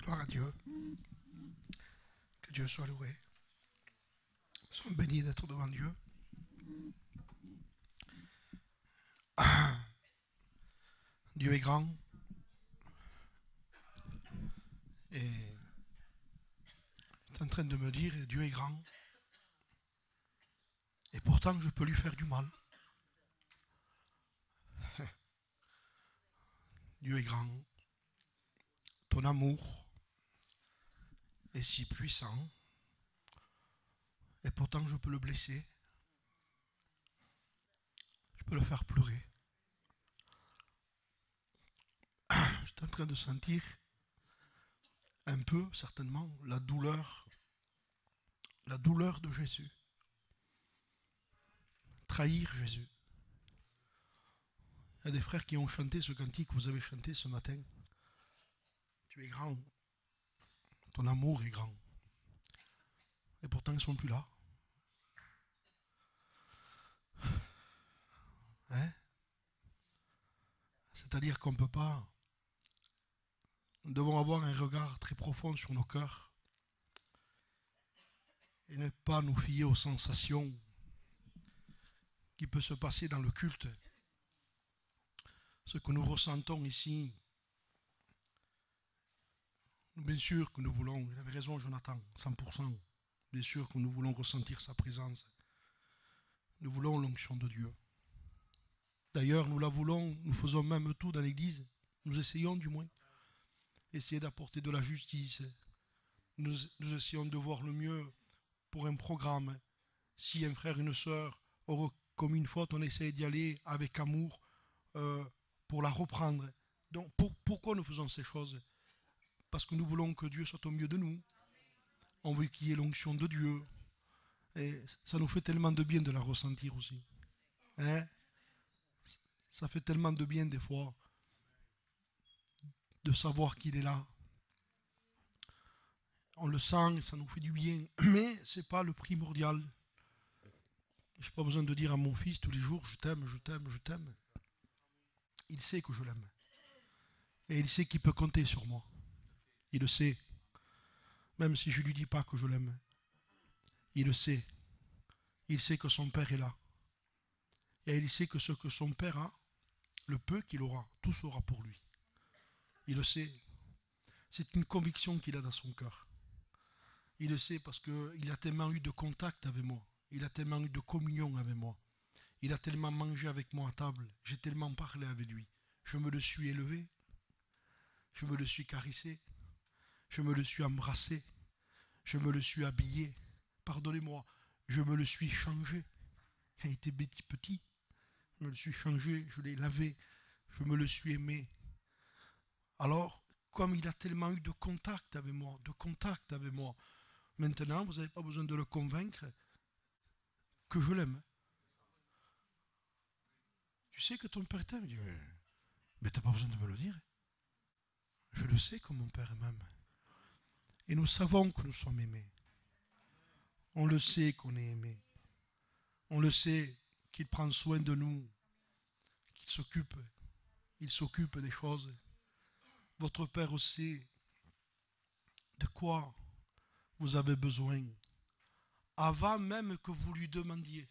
Gloire à Dieu. Que Dieu soit loué. Nous sommes bénis d'être devant Dieu. Dieu est grand. Et il est en train de me dire, Dieu est grand. Et pourtant, je peux lui faire du mal. Dieu est grand. Ton amour est si puissant. Et pourtant, je peux le blesser. Je peux le faire pleurer. Je suis en train de sentir un peu, certainement, la douleur de Jésus. Trahir Jésus. Il y a des frères qui ont chanté ce cantique que vous avez chanté ce matin. Tu es grand. Ton amour est grand. Et pourtant, ils ne sont plus là. Hein? C'est-à-dire qu'on ne peut pas. Nous devons avoir un regard très profond sur nos cœurs et ne pas nous fier aux sensations qui peuvent se passer dans le culte. Ce que nous ressentons ici, bien sûr que nous voulons, il avait raison Jonathan, 100%, bien sûr que nous voulons ressentir sa présence. Nous voulons l'onction de Dieu. D'ailleurs, nous la voulons, nous faisons même tout dans l'église, nous essayons du moins, essayer d'apporter de la justice. Nous essayons de voir le mieux pour un programme. Si un frère, une sœur aura commis une faute, on essaie d'y aller avec amour pour la reprendre. Donc pourquoi nous faisons ces choses? Parce que nous voulons que Dieu soit au milieu de nous. On veut qu'il y ait l'onction de Dieu. Et ça nous fait tellement de bien de la ressentir aussi. Hein? Ça fait tellement de bien des fois de savoir qu'il est là. On le sent, ça nous fait du bien. Mais ce n'est pas le primordial. Je n'ai pas besoin de dire à mon fils tous les jours, je t'aime, je t'aime, je t'aime. Il sait que je l'aime. Et il sait qu'il peut compter sur moi. Il le sait. Même si je ne lui dis pas que je l'aime. Il le sait. Il sait que son père est là. Et il sait que ce que son père a, le peu qu'il aura, tout sera pour lui. Il le sait. C'est une conviction qu'il a dans son cœur. Il le sait parce qu'il a tellement eu de contact avec moi. Il a tellement eu de communion avec moi. Il a tellement mangé avec moi à table. J'ai tellement parlé avec lui. Je me le suis élevé. Je me le suis caressé. Je me le suis embrassé. Je me le suis habillé. Pardonnez-moi. Je me le suis changé. Il a été petit. Je me le suis changé. Je l'ai lavé. Je me le suis aimé. Alors, comme il a tellement eu de contact avec moi, maintenant, vous n'avez pas besoin de le convaincre que je l'aime. Tu sais que ton père t'aime? Il dit, mais tu n'as pas besoin de me le dire. Je le sais que mon père m'aime. Et nous savons que nous sommes aimés. On le sait qu'on est aimé. On le sait qu'il prend soin de nous, qu'il s'occupe. Il s'occupe des choses. Votre père sait de quoi vous avez besoin avant même que vous lui demandiez.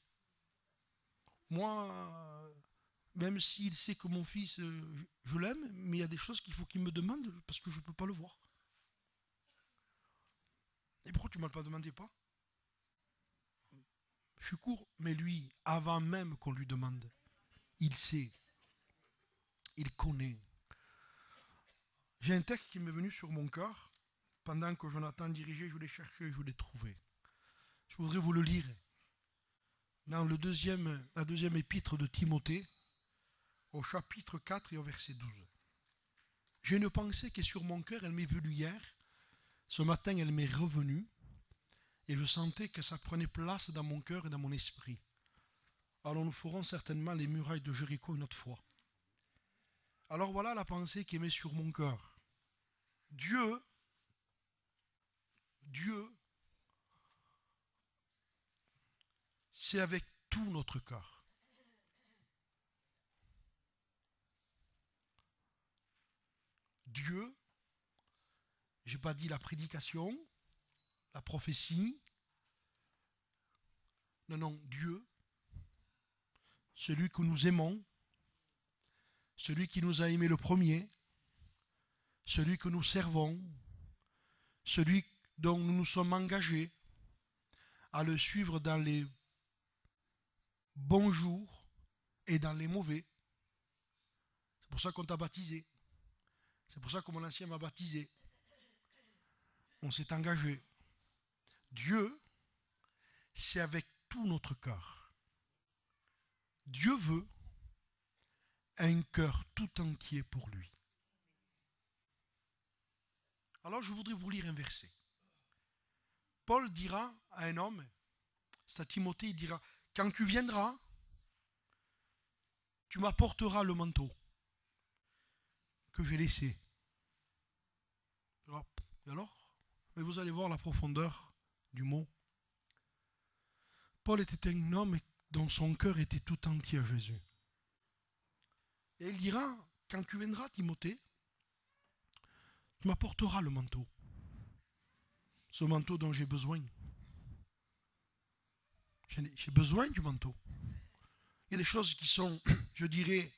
Moi, même s'il sait que mon fils, je l'aime, mais il y a des choses qu'il faut qu'il me demande parce que je ne peux pas le voir. Et pourquoi tu ne me pas demandé pas? Je suis court, mais lui, avant même qu'on lui demande, il sait, il connaît. J'ai un texte qui m'est venu sur mon cœur. Pendant que Jonathan dirigeait, je l'ai cherché, je l'ai trouvé. Je voudrais vous le lire. Dans la deuxième épître de Timothée, au chapitre 4 et au verset 12. J'ai une pensée qui est sur mon cœur, elle m'est venue hier. Ce matin, elle m'est revenue. Et je sentais que ça prenait place dans mon cœur et dans mon esprit. Alors nous ferons certainement les murailles de Jéricho une autre fois. Alors voilà la pensée qui est mise sur mon cœur. Dieu, c'est avec tout notre cœur. Dieu, j'ai pas dit la prédication, la prophétie. Non, non, Dieu, celui que nous aimons, celui qui nous a aimés le premier, celui que nous servons, celui dont nous nous sommes engagés à le suivre dans les bons jours et dans les mauvais. C'est pour ça qu'on t'a baptisé. C'est pour ça que mon ancien m'a baptisé. On s'est engagé. Dieu, c'est avec tout notre cœur. Dieu veut un cœur tout entier pour lui. Alors je voudrais vous lire un verset. Paul dira à un homme, c'est à Timothée, il dira, quand tu viendras, tu m'apporteras le manteau que j'ai laissé. Et alors? Mais vous allez voir la profondeur du mot. Paul était un homme dont son cœur était tout entier à Jésus. Et il dira, quand tu viendras, Timothée, tu m'apporteras le manteau. Ce manteau dont j'ai besoin. J'ai besoin du manteau. Il y a des choses qui sont, je dirais,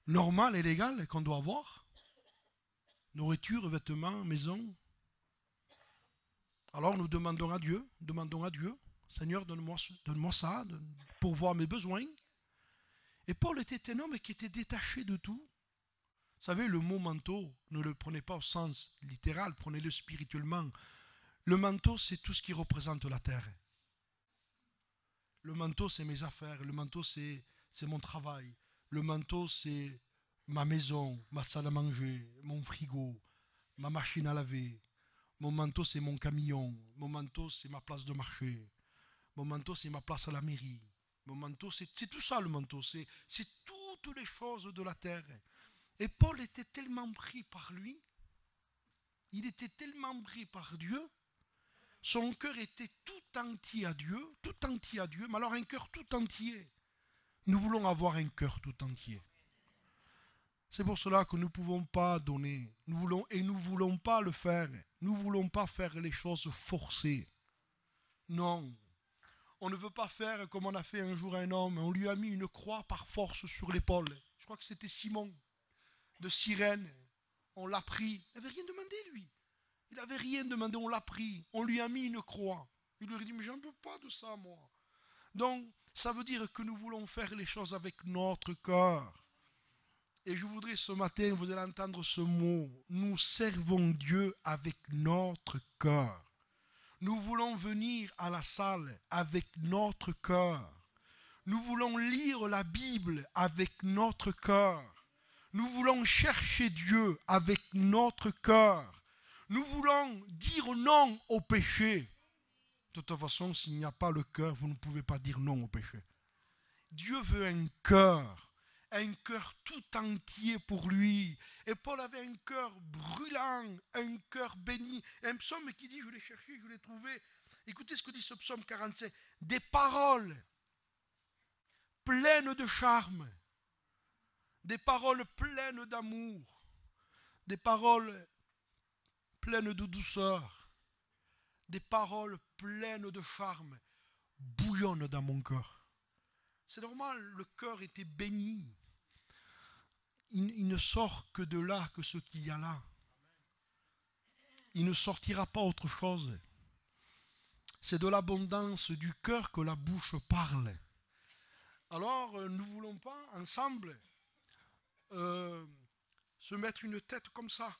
normales et légales qu'on doit avoir. Nourriture, vêtements, maison. Alors nous demandons à Dieu, Seigneur, donne-moi ça, pour voir mes besoins. Et Paul était un homme qui était détaché de tout. Vous savez, le mot manteau, ne le prenez pas au sens littéral, prenez-le spirituellement. Le manteau, c'est tout ce qui représente la terre. Le manteau, c'est mes affaires. Le manteau, c'est mon travail. Le manteau, c'est ma maison, ma salle à manger, mon frigo, ma machine à laver. Mon manteau, c'est mon camion. Mon manteau, c'est ma place de marché. Mon manteau, c'est ma place à la mairie. Mon manteau, c'est tout ça le manteau. C'est toutes les choses de la terre. Et Paul était tellement pris par lui. Il était tellement pris par Dieu. Son cœur était tout entier à Dieu. Tout entier à Dieu. Mais alors un cœur tout entier. Nous voulons avoir un cœur tout entier. C'est pour cela que nous ne pouvons pas donner. Nous ne voulons pas le faire. Nous ne voulons pas faire les choses forcées. Non. On ne veut pas faire comme on a fait un jour à un homme. On lui a mis une croix par force sur l'épaule. Je crois que c'était Simon de Cyrène. On l'a pris. Il n'avait rien demandé, lui. Il n'avait rien demandé, on l'a pris. On lui a mis une croix. Il lui a dit, mais j'en veux pas de ça, moi. Donc, ça veut dire que nous voulons faire les choses avec notre cœur. Et je voudrais ce matin, vous allez entendre ce mot. Nous servons Dieu avec notre cœur. Nous voulons venir à la salle avec notre cœur. Nous voulons lire la Bible avec notre cœur. Nous voulons chercher Dieu avec notre cœur. Nous voulons dire non au péché. De toute façon, s'il n'y a pas le cœur, vous ne pouvez pas dire non au péché. Dieu veut un cœur tout entier pour lui. Et Paul avait un cœur brûlant, un cœur béni. Un psaume qui dit, je l'ai cherché, je l'ai trouvé. Écoutez ce que dit ce psaume 45. Des paroles pleines de charme, des paroles pleines d'amour, des paroles pleines de douceur, des paroles pleines de charme bouillonnent dans mon cœur. C'est normal, le cœur était béni. Il ne sort que de là, que ce qu'il y a là. Il ne sortira pas autre chose. C'est de l'abondance du cœur que la bouche parle. Alors, nous ne voulons pas, ensemble, se mettre une tête comme ça.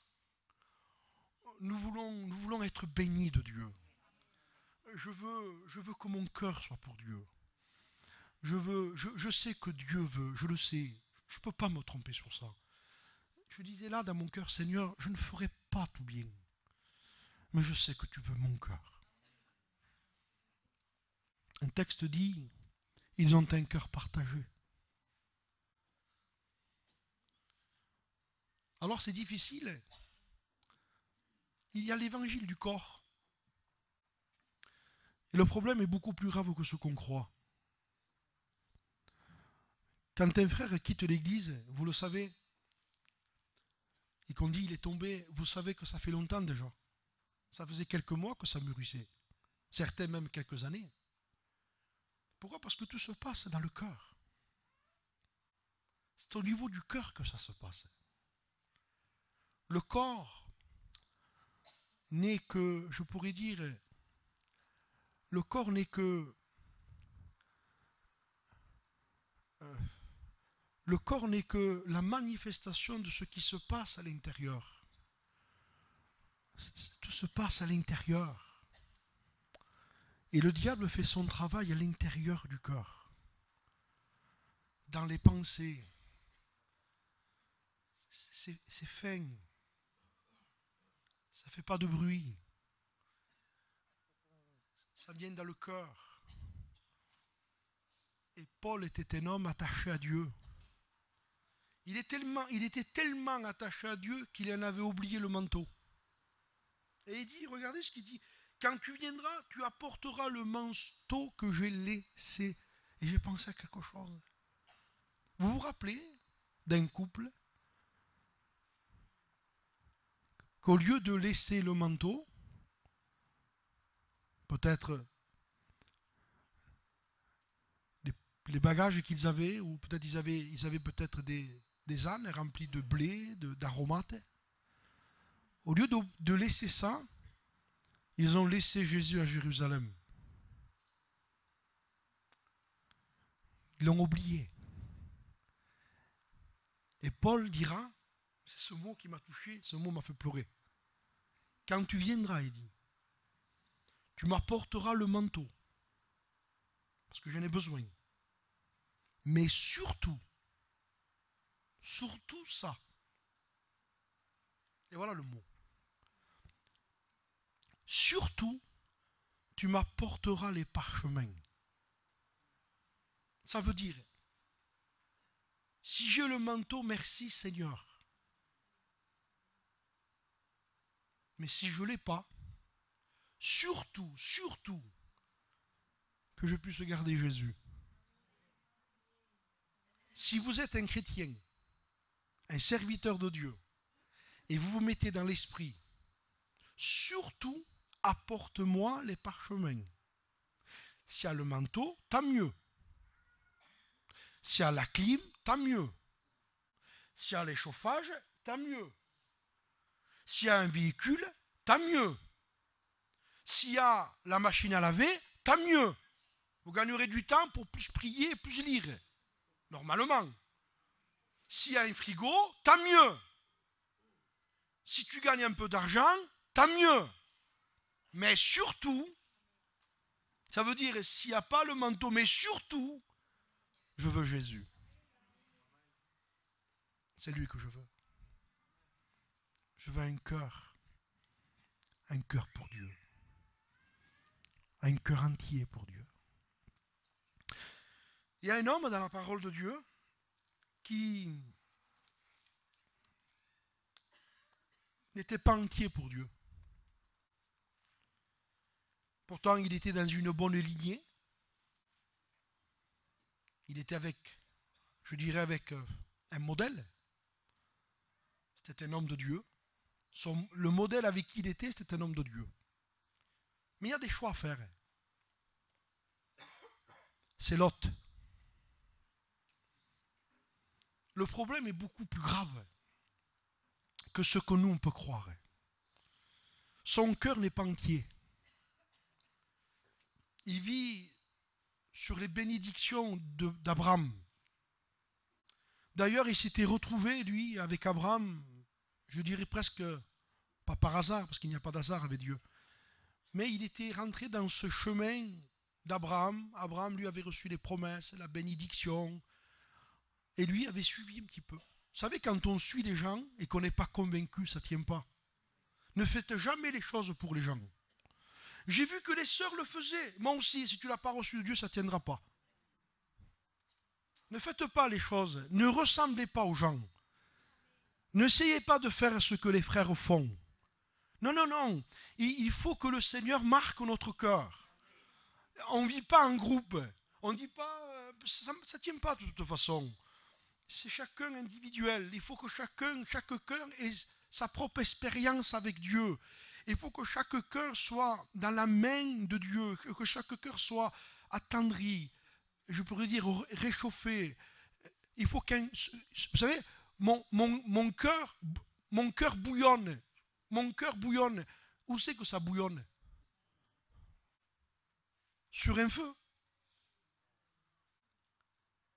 Nous voulons être bénis de Dieu. Je veux que mon cœur soit pour Dieu. Je sais que Dieu veut, je le sais. Je ne peux pas me tromper sur ça. Je disais là dans mon cœur, Seigneur, je ne ferai pas tout bien. Mais je sais que tu veux mon cœur. Un texte dit, ils ont un cœur partagé. Alors c'est difficile. Il y a l'évangile du corps. Et le problème est beaucoup plus grave que ce qu'on croit. Quand un frère quitte l'église, vous le savez, et qu'on dit il est tombé, vous savez que ça fait longtemps déjà. Ça faisait quelques mois que ça mûrissait. Certains même quelques années. Pourquoi? Parce que tout se passe dans le cœur. C'est au niveau du cœur que ça se passe. Le corps n'est que, je pourrais dire, le corps n'est que... le corps n'est que la manifestation de ce qui se passe à l'intérieur. Tout se passe à l'intérieur. Et le diable fait son travail à l'intérieur du cœur. Dans les pensées. C'est fin. Ça ne fait pas de bruit. Ça vient dans le cœur. Et Paul était un homme attaché à Dieu. Il était tellement attaché à Dieu qu'il en avait oublié le manteau. Et il dit, regardez ce qu'il dit, quand tu viendras, tu apporteras le manteau que j'ai laissé. Et j'ai pensé à quelque chose. Vous vous rappelez d'un couple qu'au lieu de laisser le manteau, peut-être les bagages qu'ils avaient, ou peut-être ils avaient peut-être des ânes remplis de blé, d'aromates. Au lieu de laisser ça, ils ont laissé Jésus à Jérusalem. Ils l'ont oublié. Et Paul dira, c'est ce mot qui m'a touché, ce mot m'a fait pleurer. Quand tu viendras, il dit, tu m'apporteras le manteau, parce que j'en ai besoin. Mais surtout ça. Et voilà le mot. Surtout, tu m'apporteras les parchemins. Ça veut dire, si j'ai le manteau, merci Seigneur. Mais si je ne l'ai pas, surtout, que je puisse garder Jésus. Si vous êtes un chrétien, un serviteur de Dieu, et vous vous mettez dans l'esprit, surtout, apporte-moi les parchemins. S'il y a le manteau, tant mieux. S'il y a la clim, tant mieux. S'il y a les chauffages, tant mieux. S'il y a un véhicule, tant mieux. S'il y a la machine à laver, tant mieux. Vous gagnerez du temps pour plus prier et plus lire. Normalement. S'il y a un frigo, tant mieux. Si tu gagnes un peu d'argent, tant mieux. Mais surtout, ça veut dire s'il n'y a pas le manteau, mais surtout, je veux Jésus. C'est lui que je veux. Je veux un cœur pour Dieu. Un cœur entier pour Dieu. Il y a un homme dans la parole de Dieu qui n'était pas entier pour Dieu. Pourtant, il était dans une bonne lignée. Il était avec un modèle. C'était un homme de Dieu. Le modèle avec qui il était, c'était un homme de Dieu. Mais il y a des choix à faire. C'est Lot. Le problème est beaucoup plus grave que ce que nous on peut croire. Son cœur n'est pas entier. Il vit sur les bénédictions d'Abraham. D'ailleurs, il s'était retrouvé, lui, avec Abraham, je dirais presque, pas par hasard, parce qu'il n'y a pas d'hasard avec Dieu, mais il était rentré dans ce chemin d'Abraham. Abraham, lui, avait reçu les promesses, la bénédiction, et lui avait suivi un petit peu. Vous savez, quand on suit les gens et qu'on n'est pas convaincu, ça ne tient pas. Ne faites jamais les choses pour les gens. J'ai vu que les sœurs le faisaient. Moi aussi, si tu ne l'as pas reçu de Dieu, ça ne tiendra pas. Ne faites pas les choses. Ne ressemblez pas aux gens. N'essayez pas de faire ce que les frères font. Non, non, non. Il faut que le Seigneur marque notre cœur. On ne vit pas en groupe. On ne dit pas... ça ne tient pas de toute façon. C'est chacun individuel. Il faut que chaque cœur ait sa propre expérience avec Dieu. Il faut que chaque cœur soit dans la main de Dieu, que chaque cœur soit attendri, je pourrais dire réchauffé. Il faut qu'un... Vous savez, mon cœur bouillonne. Mon cœur bouillonne. Où c'est que ça bouillonne? Sur un feu.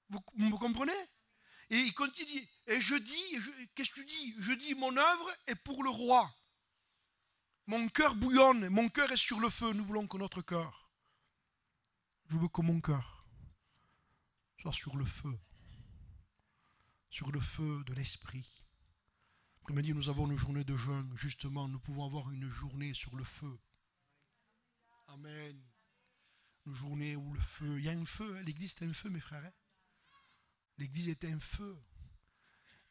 Vous me comprenez? Et il continue. Et je dis, qu'est-ce que tu dis? Je dis, mon œuvre est pour le roi. Mon cœur bouillonne, mon cœur est sur le feu. Nous voulons que notre cœur, je veux que mon cœur soit sur le feu de l'esprit. Après-midi, nous avons une journée de jeûne. Justement, nous pouvons avoir une journée sur le feu. Amen. Une journée où le feu, il y a un feu, hein. L'église est un feu, mes frères. Hein. L'église est un feu.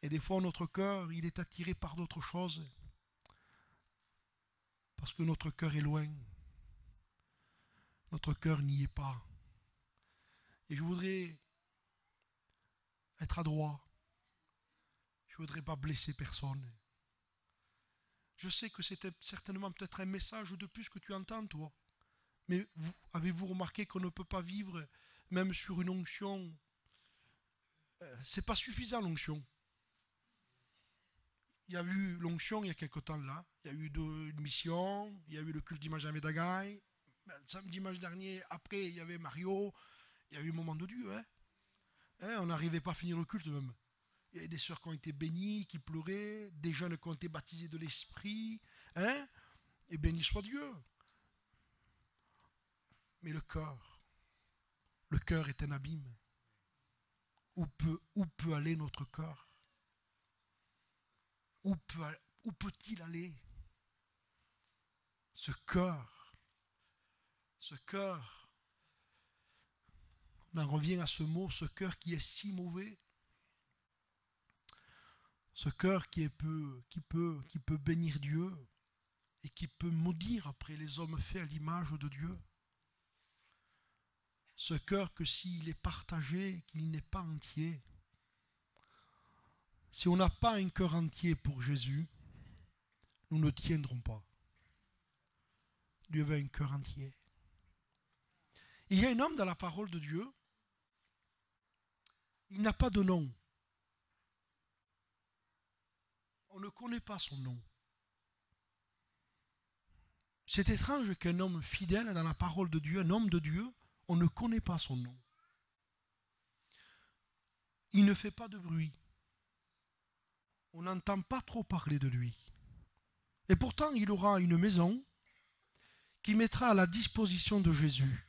Et des fois, notre cœur, il est attiré par d'autres choses. Parce que notre cœur est loin. Notre cœur n'y est pas. Et je voudrais être adroit. Je ne voudrais pas blesser personne. Je sais que c'était certainement peut-être un message de plus que tu entends, toi. Mais avez-vous remarqué qu'on ne peut pas vivre même sur une onction? C'est pas suffisant, l'onction. Il y a eu l'onction il y a quelque temps là. Il y a eu une mission. Il y a eu le culte dimanche à Médagaï. Samedi, dimanche dernier, après, il y avait Mario. Il y a eu le moment de Dieu. On n'arrivait pas à finir le culte même. Il y avait des sœurs qui ont été bénies, qui pleuraient, des jeunes qui ont été baptisés de l'Esprit. Et béni soit Dieu. Mais le cœur est un abîme. Où peut aller notre cœur? Où peut-il aller? Ce cœur, on en revient à ce mot, ce cœur qui est si mauvais. Ce cœur qui peut bénir Dieu et qui peut maudire après les hommes faits à l'image de Dieu. Ce cœur que s'il est partagé, qu'il n'est pas entier. Si on n'a pas un cœur entier pour Jésus, nous ne tiendrons pas. Dieu veut un cœur entier. Il y a un homme dans la parole de Dieu, il n'a pas de nom. On ne connaît pas son nom. C'est étrange qu'un homme fidèle dans la parole de Dieu, un homme de Dieu, on ne connaît pas son nom. Il ne fait pas de bruit. On n'entend pas trop parler de lui. Et pourtant, il aura une maison qu'il mettra à la disposition de Jésus.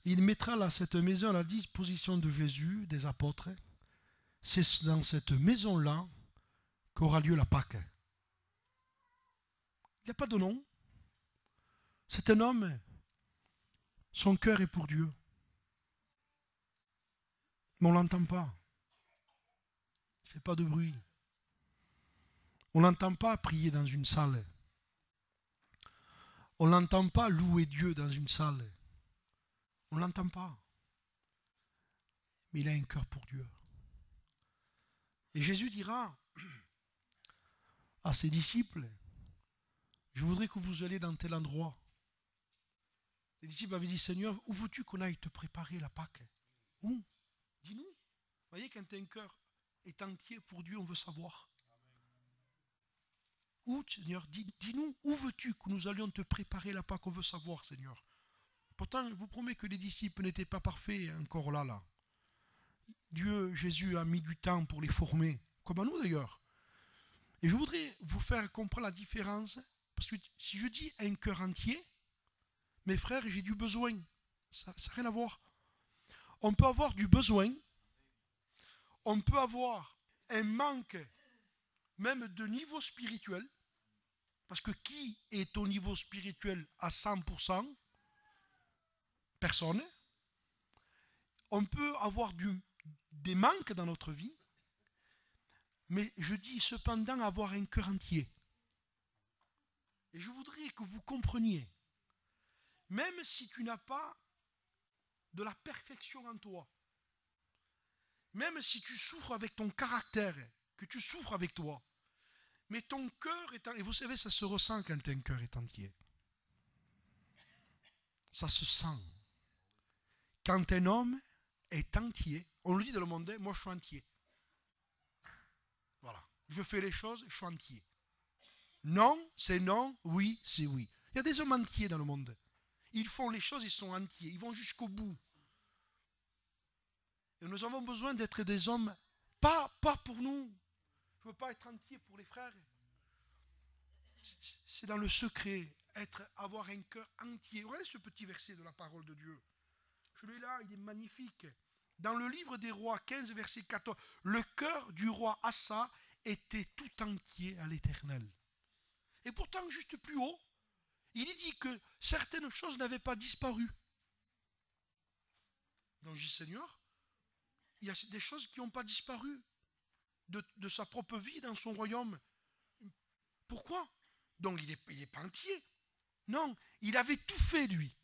Il mettra cette maison à la disposition de Jésus, des apôtres. C'est dans cette maison-là qu'aura lieu la Pâque. Il n'y a pas de nom. C'est un homme. Son cœur est pour Dieu. Mais on ne l'entend pas. Il ne fait pas de bruit. On ne l'entend pas prier dans une salle. On ne l'entend pas louer Dieu dans une salle. On ne l'entend pas. Mais il a un cœur pour Dieu. Et Jésus dira à ses disciples, je voudrais que vous alliez dans tel endroit. Les disciples avaient dit, Seigneur, où veux-tu qu'on aille te préparer la Pâque? Où? Dis-nous. Vous voyez, quand un cœur est entier pour Dieu, on veut savoir. Où, Seigneur? Dis-nous, où veux-tu que nous allions te préparer la Pâque? On veut savoir, Seigneur. Pourtant, je vous promets que les disciples n'étaient pas parfaits encore là. Dieu, Jésus a mis du temps pour les former, comme à nous d'ailleurs. Et je voudrais vous faire comprendre la différence, parce que si je dis un cœur entier, mes frères, j'ai du besoin. Ça n'a rien à voir. On peut avoir du besoin, on peut avoir un manque même de niveau spirituel, parce que qui est au niveau spirituel à 100%? Personne. On peut avoir des manques dans notre vie, mais je dis cependant avoir un cœur entier. Et je voudrais que vous compreniez, même si tu n'as pas de la perfection en toi, même si tu souffres avec ton caractère, que tu souffres avec toi, Mais ton cœur est... Et vous savez, ça se ressent quand un cœur est entier. Ça se sent. Quand un homme est entier, on le dit dans le monde, moi je suis entier. Voilà. Je fais les choses, je suis entier. Non, c'est non, oui, c'est oui. Il y a des hommes entiers dans le monde. Ils font les choses, ils sont entiers. Ils vont jusqu'au bout. Et nous avons besoin d'être des hommes, pas pour nous. Je ne veux pas être entier pour les frères. C'est dans le secret, avoir un cœur entier. Regardez ce petit verset de la parole de Dieu. Celui-là, il est magnifique. Dans le livre des rois 15, verset 14, le cœur du roi Asa était tout entier à l'Éternel. Et pourtant, juste plus haut, il est dit que certaines choses n'avaient pas disparu. Donc je dis, Seigneur, il y a des choses qui n'ont pas disparu de sa propre vie dans son royaume. Pourquoi? Donc il n'est pas entier. Non, il avait tout fait, lui.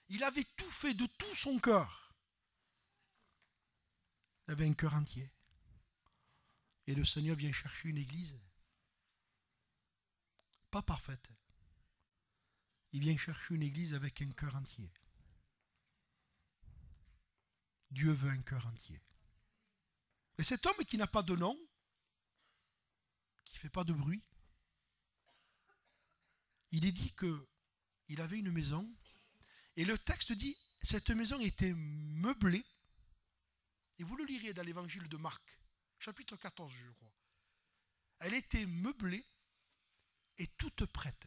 Il avait tout fait de tout son cœur. Il avait un cœur entier. Et le Seigneur vient chercher une église pas parfaite. Il vient chercher une église avec un cœur entier. Dieu veut un cœur entier. Et cet homme qui n'a pas de nom, qui ne fait pas de bruit, il est dit qu'il avait une maison, et le texte dit, cette maison était meublée, et vous le lirez dans l'évangile de Marc, chapitre 14, je crois. Elle était meublée et toute prête.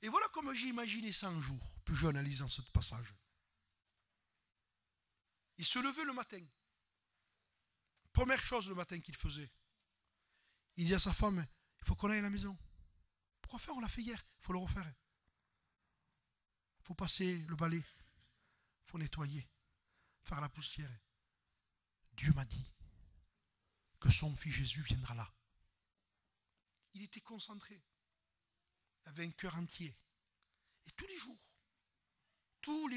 Et voilà comme j'ai imaginé ça un jour, plus jeune, en lisant ce passage. Il se levait le matin. Première chose le matin qu'il faisait, il dit à sa femme, il faut qu'on aille à la maison. Pourquoi faire? On l'a fait hier, il faut le refaire. Il faut passer le balai, il faut nettoyer, faire la poussière. Dieu m'a dit que son fils Jésus viendra là. Il était concentré, il avait un cœur entier. Et tous les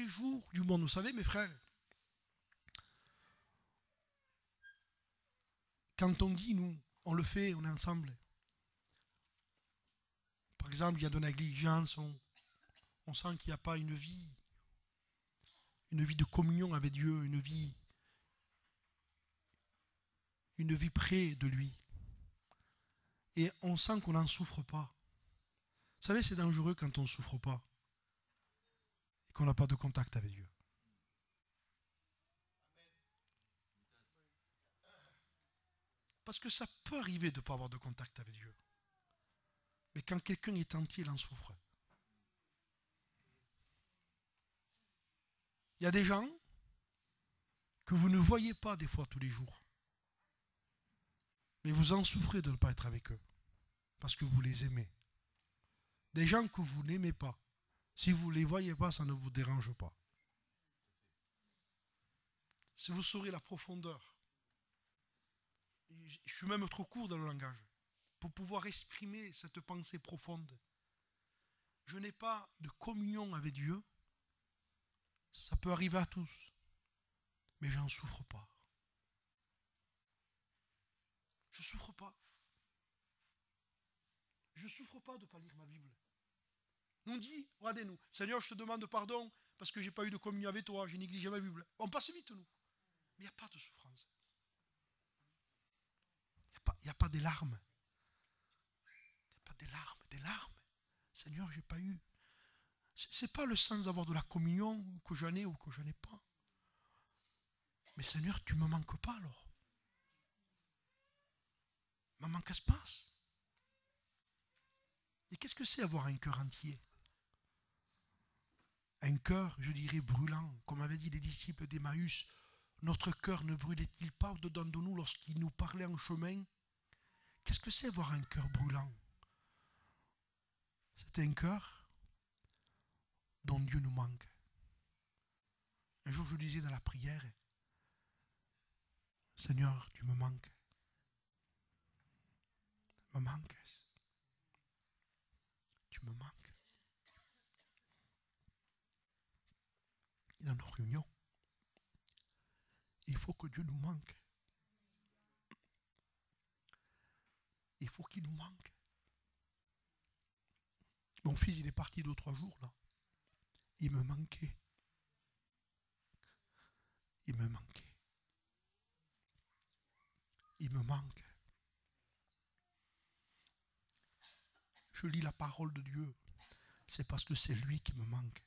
jours du monde, vous savez mes frères, quand on dit nous, on le fait, on est ensemble. Par exemple, il y a de la négligence, on sent qu'il n'y a pas une vie de communion avec Dieu, une vie près de lui. Et on sent qu'on n'en souffre pas. Vous savez, c'est dangereux quand on ne souffre pas et qu'on n'a pas de contact avec Dieu. Parce que ça peut arriver de ne pas avoir de contact avec Dieu. Mais quand quelqu'un est entier, il en souffre. Il y a des gens que vous ne voyez pas des fois tous les jours. Mais vous en souffrez de ne pas être avec eux. Parce que vous les aimez. Des gens que vous n'aimez pas. Si vous ne les voyez pas, ça ne vous dérange pas. Si vous saurez la profondeur. Je suis même trop court dans le langage. Pour pouvoir exprimer cette pensée profonde. Je n'ai pas de communion avec Dieu. Ça peut arriver à tous. Mais j'en souffre pas. Je ne souffre pas. Je ne souffre pas de ne pas lire ma Bible. On dit, regardez-nous, Seigneur, je te demande pardon parce que je n'ai pas eu de communion avec toi, j'ai négligé ma Bible. On passe vite, nous. Mais il n'y a pas de souffrance. Il n'y a pas des larmes. Il n'y a pas des larmes. Seigneur, je n'ai pas eu. Ce n'est pas le sens d'avoir de la communion que j'en ai ou que je n'en ai pas. Mais Seigneur, tu ne me manques pas alors. Maman, qu'est-ce qui se passe? Et qu'est-ce que c'est avoir un cœur entier? Un cœur, je dirais, brûlant, comme avaient dit les disciples d'Emmaüs. Notre cœur ne brûlait-il pas au-dedans de nous lorsqu'il nous parlait en chemin? Qu'est-ce que c'est avoir un cœur brûlant? C'est un cœur dont Dieu nous manque. Un jour, je disais dans la prière, Seigneur, tu me manques. Me manques. Tu me manques. Et dans nos réunions, il faut que Dieu nous manque. faut qu'il nous manque. Mon fils, il est parti 2 ou 3 jours, là. Il me manquait. Il me manquait. Il me manque. Je lis la parole de Dieu. C'est parce que c'est lui qui me manque.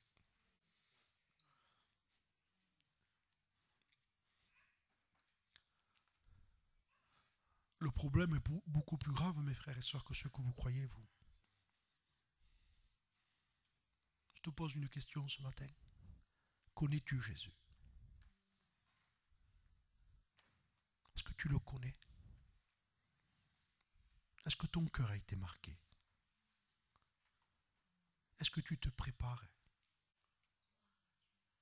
Le problème est beaucoup plus grave, mes frères et sœurs, que ce que vous croyez, vous. Je te pose une question ce matin. Connais-tu Jésus? Est-ce que tu le connais? Est-ce que ton cœur a été marqué? Est-ce que tu te prépares?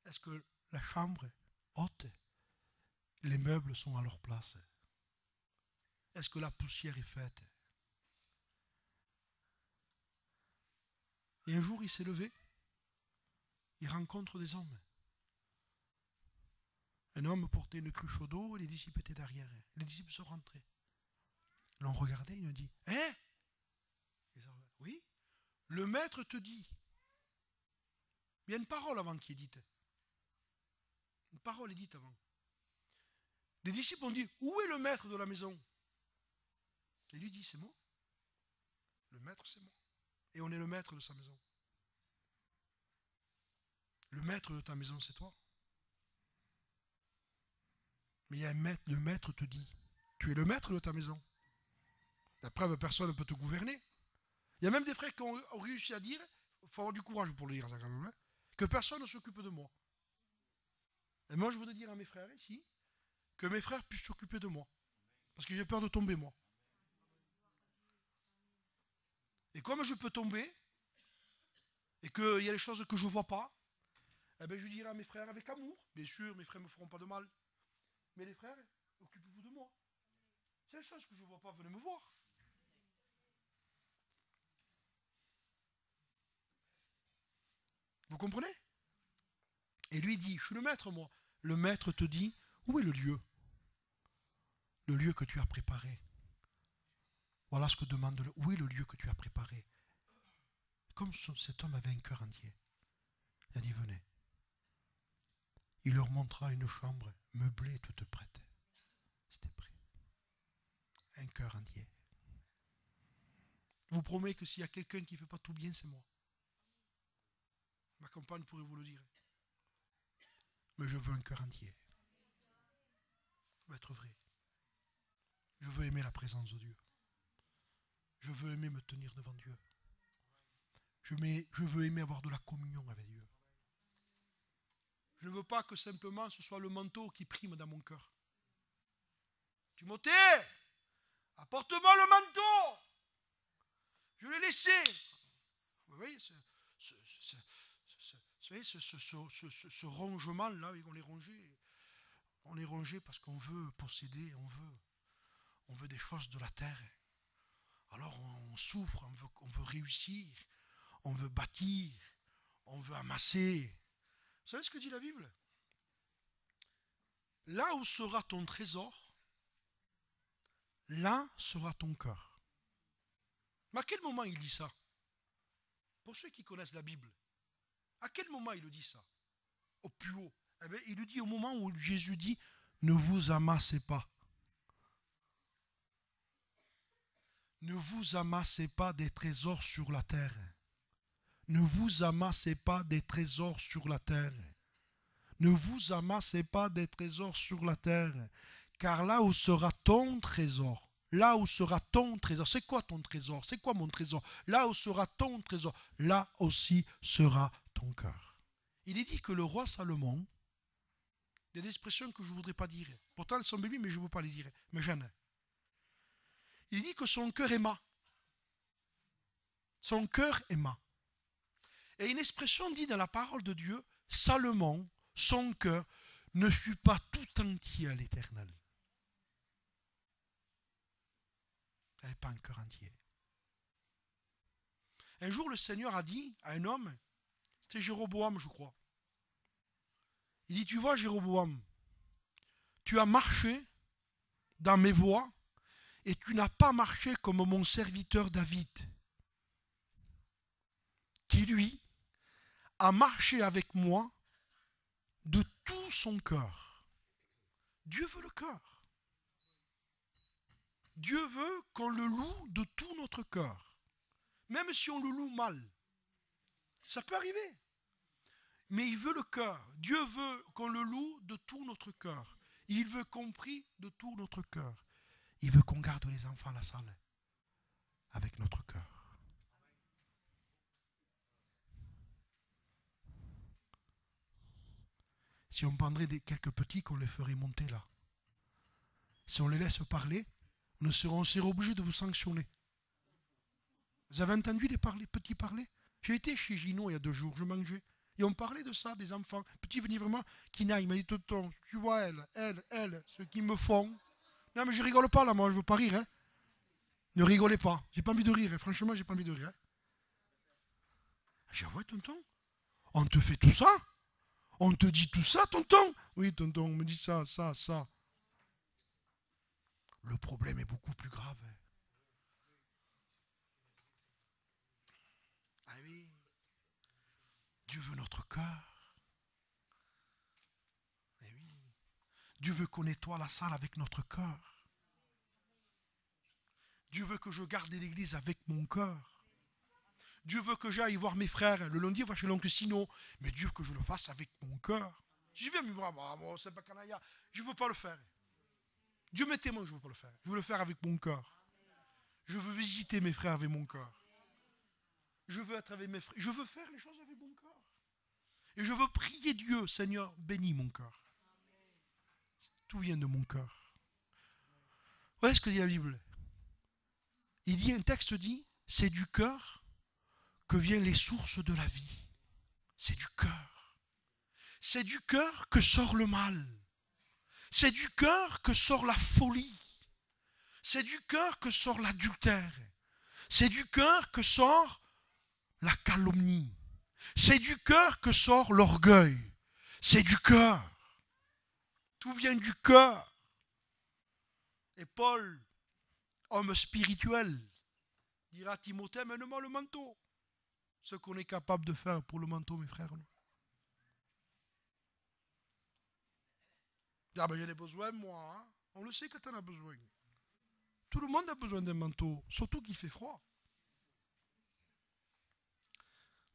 Est-ce que la chambre est haute? Les meubles sont à leur place? Est-ce que la poussière est faite? Et un jour, il s'est levé. Il rencontre des hommes. Un homme portait une cruche d'eau et les disciples étaient derrière. Les disciples sont rentrés. Ils l'ont regardé, il nous dit, « Hein ?» Oui, le maître te dit. Il y a une parole avant qui est dite. Une parole est dite avant. Les disciples ont dit, « Où est le maître de la maison ?» Et lui dit, « C'est moi. Le maître, c'est moi. Et on est le maître de sa maison. Le maître de ta maison, c'est toi. Mais il y a un maître, le maître te dit, tu es le maître de ta maison. La preuve, personne ne peut te gouverner. Il y a même des frères qui ont réussi à dire, il faut avoir du courage pour le dire ça quand même, que personne ne s'occupe de moi. Et moi, je voudrais dire à mes frères ici, que mes frères puissent s'occuper de moi. Parce que j'ai peur de tomber, moi. Et comme je peux tomber, et qu'il y a des choses que je ne vois pas, eh bien, je dirai à mes frères avec amour. Bien sûr, mes frères ne me feront pas de mal. Mais les frères, occupez-vous de moi. C'est les choses que je ne vois pas, venez me voir. Vous comprenez? Et lui dit, je suis le maître, moi. Le maître te dit, où est le lieu? Le lieu que tu as préparé. Voilà ce que demande le. Où est le lieu que tu as préparé? Comme cet homme avait un cœur entier. Il a dit, venez. Il leur montra une chambre meublée, toute prête. C'était prêt. Un cœur entier. Je vous promets que s'il y a quelqu'un qui ne fait pas tout bien, c'est moi. Ma compagne pourrait vous le dire. Mais je veux un cœur entier. Je veux être vrai. Je veux aimer la présence de Dieu. Je veux aimer me tenir devant Dieu. Je veux aimer avoir de la communion avec Dieu. Je ne veux pas que simplement ce soit le manteau qui prime dans mon cœur. Timothée, apporte-moi le manteau. Je l'ai laissé. Vous voyez, ce rongement-là, on les rongeait. On les rongeait parce qu'on veut posséder, on veut des choses de la terre. Alors on souffre, on veut réussir, on veut bâtir, on veut amasser. Vous savez ce que dit la Bible? Là où sera ton trésor, là sera ton cœur. Mais à quel moment il dit ça? Pour ceux qui connaissent la Bible, à quel moment il le dit ça? Au plus haut. Eh bien, il le dit au moment où Jésus dit, ne vous amassez pas. Ne vous amassez pas des trésors sur la terre. Ne vous amassez pas des trésors sur la terre. Ne vous amassez pas des trésors sur la terre. Car là où sera ton trésor, là où sera ton trésor, c'est quoi ton trésor? C'est quoi mon trésor? Là où sera ton trésor, là aussi sera ton cœur. Il est dit que le roi Salomon, il y a des expressions que je ne voudrais pas dire. Pourtant elles sont bibliques, mais je ne veux pas les dire. Mais j'en ai. Il dit que son cœur aima. Son cœur aima. Et une expression dit dans la parole de Dieu, Salomon, son cœur, ne fut pas tout entier à l'Éternel. Il n'avait pas un cœur entier. Un jour, le Seigneur a dit à un homme, c'était Jéroboam, je crois. Il dit, tu vois, Jéroboam, tu as marché dans mes voies et tu n'as pas marché comme mon serviteur David, qui lui a marché avec moi de tout son cœur. Dieu veut le cœur. Dieu veut qu'on le loue de tout notre cœur. Même si on le loue mal. Ça peut arriver. Mais il veut le cœur. Dieu veut qu'on le loue de tout notre cœur. Il veut compris de tout notre cœur. Il veut qu'on garde les enfants à la salle avec notre cœur. Si on prendrait quelques petits, qu'on les ferait monter là. Si on les laisse parler, on serait obligé de vous sanctionner. Vous avez entendu les petits parler? J'ai été chez Gino il y a 2 jours, je mangeais. Et on parlait de ça, des enfants. Petit venait vraiment, Kina, il m'a dit, tonton, tu vois elle, ce qu'ils me font. Non mais je rigole pas là, moi, je veux pas rire. Hein. Ne rigolez pas, j'ai pas envie de rire, hein. Franchement, j'ai pas envie de rire. Hein. J'ai dit, ouais, tonton, on te fait tout ça? On te dit tout ça, tonton? Oui, tonton, on me dit ça. Le problème est beaucoup plus grave. Hein. Ah oui. Dieu veut notre cœur. Eh oui. Dieu veut qu'on nettoie la salle avec notre cœur. Dieu veut que je garde l'église avec mon cœur. Dieu veut que j'aille voir mes frères. Le lundi, on va chez l'oncle Sino. Mais Dieu veut que je le fasse avec mon cœur. Je viens me voir, moi, c'est pas canaya. Je ne veux pas le faire. Dieu m'est témoin que je ne veux pas le faire. Je veux le faire avec mon cœur. Je veux visiter mes frères avec mon cœur. Je veux être avec mes frères. Je veux faire les choses avec mon cœur. Et je veux prier Dieu, Seigneur, bénis mon cœur. Tout vient de mon cœur. Voilà ce que dit la Bible. Il dit, un texte dit, c'est du cœur que viennent les sources de la vie. C'est du cœur. C'est du cœur que sort le mal. C'est du cœur que sort la folie. C'est du cœur que sort l'adultère. C'est du cœur que sort la calomnie. C'est du cœur que sort l'orgueil. C'est du cœur. Tout vient du cœur. Et Paul, homme spirituel, dira à Timothée, mène-moi le manteau. Ce qu'on est capable de faire pour le manteau, mes frères. Ah ben, j'en ai besoin, moi. Hein. On le sait que tu en as besoin. Tout le monde a besoin d'un manteau, surtout qu'il fait froid.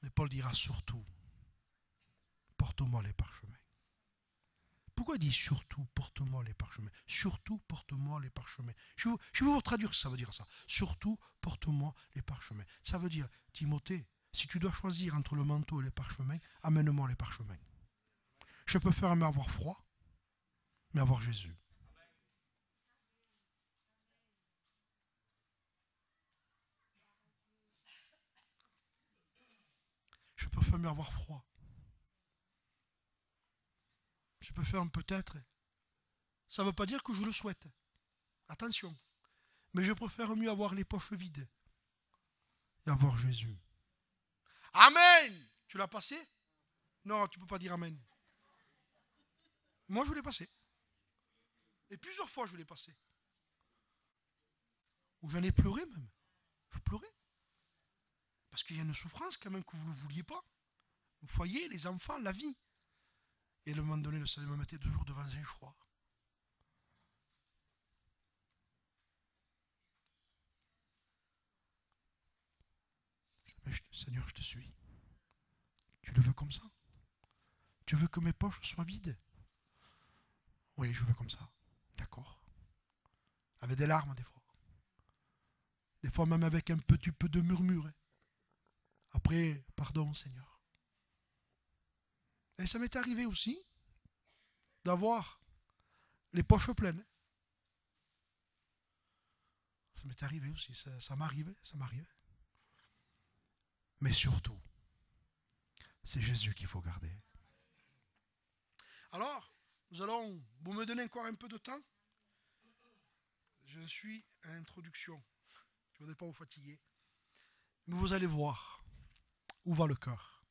Mais Paul dira surtout, porte-moi les parchemins. Pourquoi il dit surtout, porte-moi les parchemins? Surtout, porte-moi les parchemins. Je vais vous traduire ce que ça veut dire ça. Surtout, porte-moi les parchemins. Ça veut dire, Timothée, si tu dois choisir entre le manteau et les parchemins, amène-moi les parchemins. Je peux faire mais avoir froid, mais avoir Jésus. Je peux faire mais avoir froid. Je peux faire peut-être. Ça ne veut pas dire que je le souhaite. Attention. Mais je préfère mieux avoir les poches vides et avoir Jésus. Amen. Tu l'as passé? Non, tu ne peux pas dire Amen. Moi, je l'ai passé. Et plusieurs fois, je l'ai passé. Ou j'en ai pleuré même. Je pleurais. Parce qu'il y a une souffrance quand même que vous ne vouliez pas. Vous voyez, les enfants, la vie. Et à un moment donné, le Seigneur me mettait toujours devant un choix. Seigneur, je te suis. Tu le veux comme ça? Tu veux que mes poches soient vides? Oui, je veux comme ça. D'accord. Avec des larmes, des fois. Des fois, même avec un petit peu de murmure. Après, pardon, Seigneur. Et ça m'est arrivé aussi d'avoir les poches pleines. Ça m'est arrivé aussi. Ça m'arrivait. Mais surtout, c'est Jésus qu'il faut garder. Alors, vous me donnez encore un peu de temps? Je suis à l'introduction. Je ne voudrais pas vous fatiguer. Mais vous allez voir où va le cœur.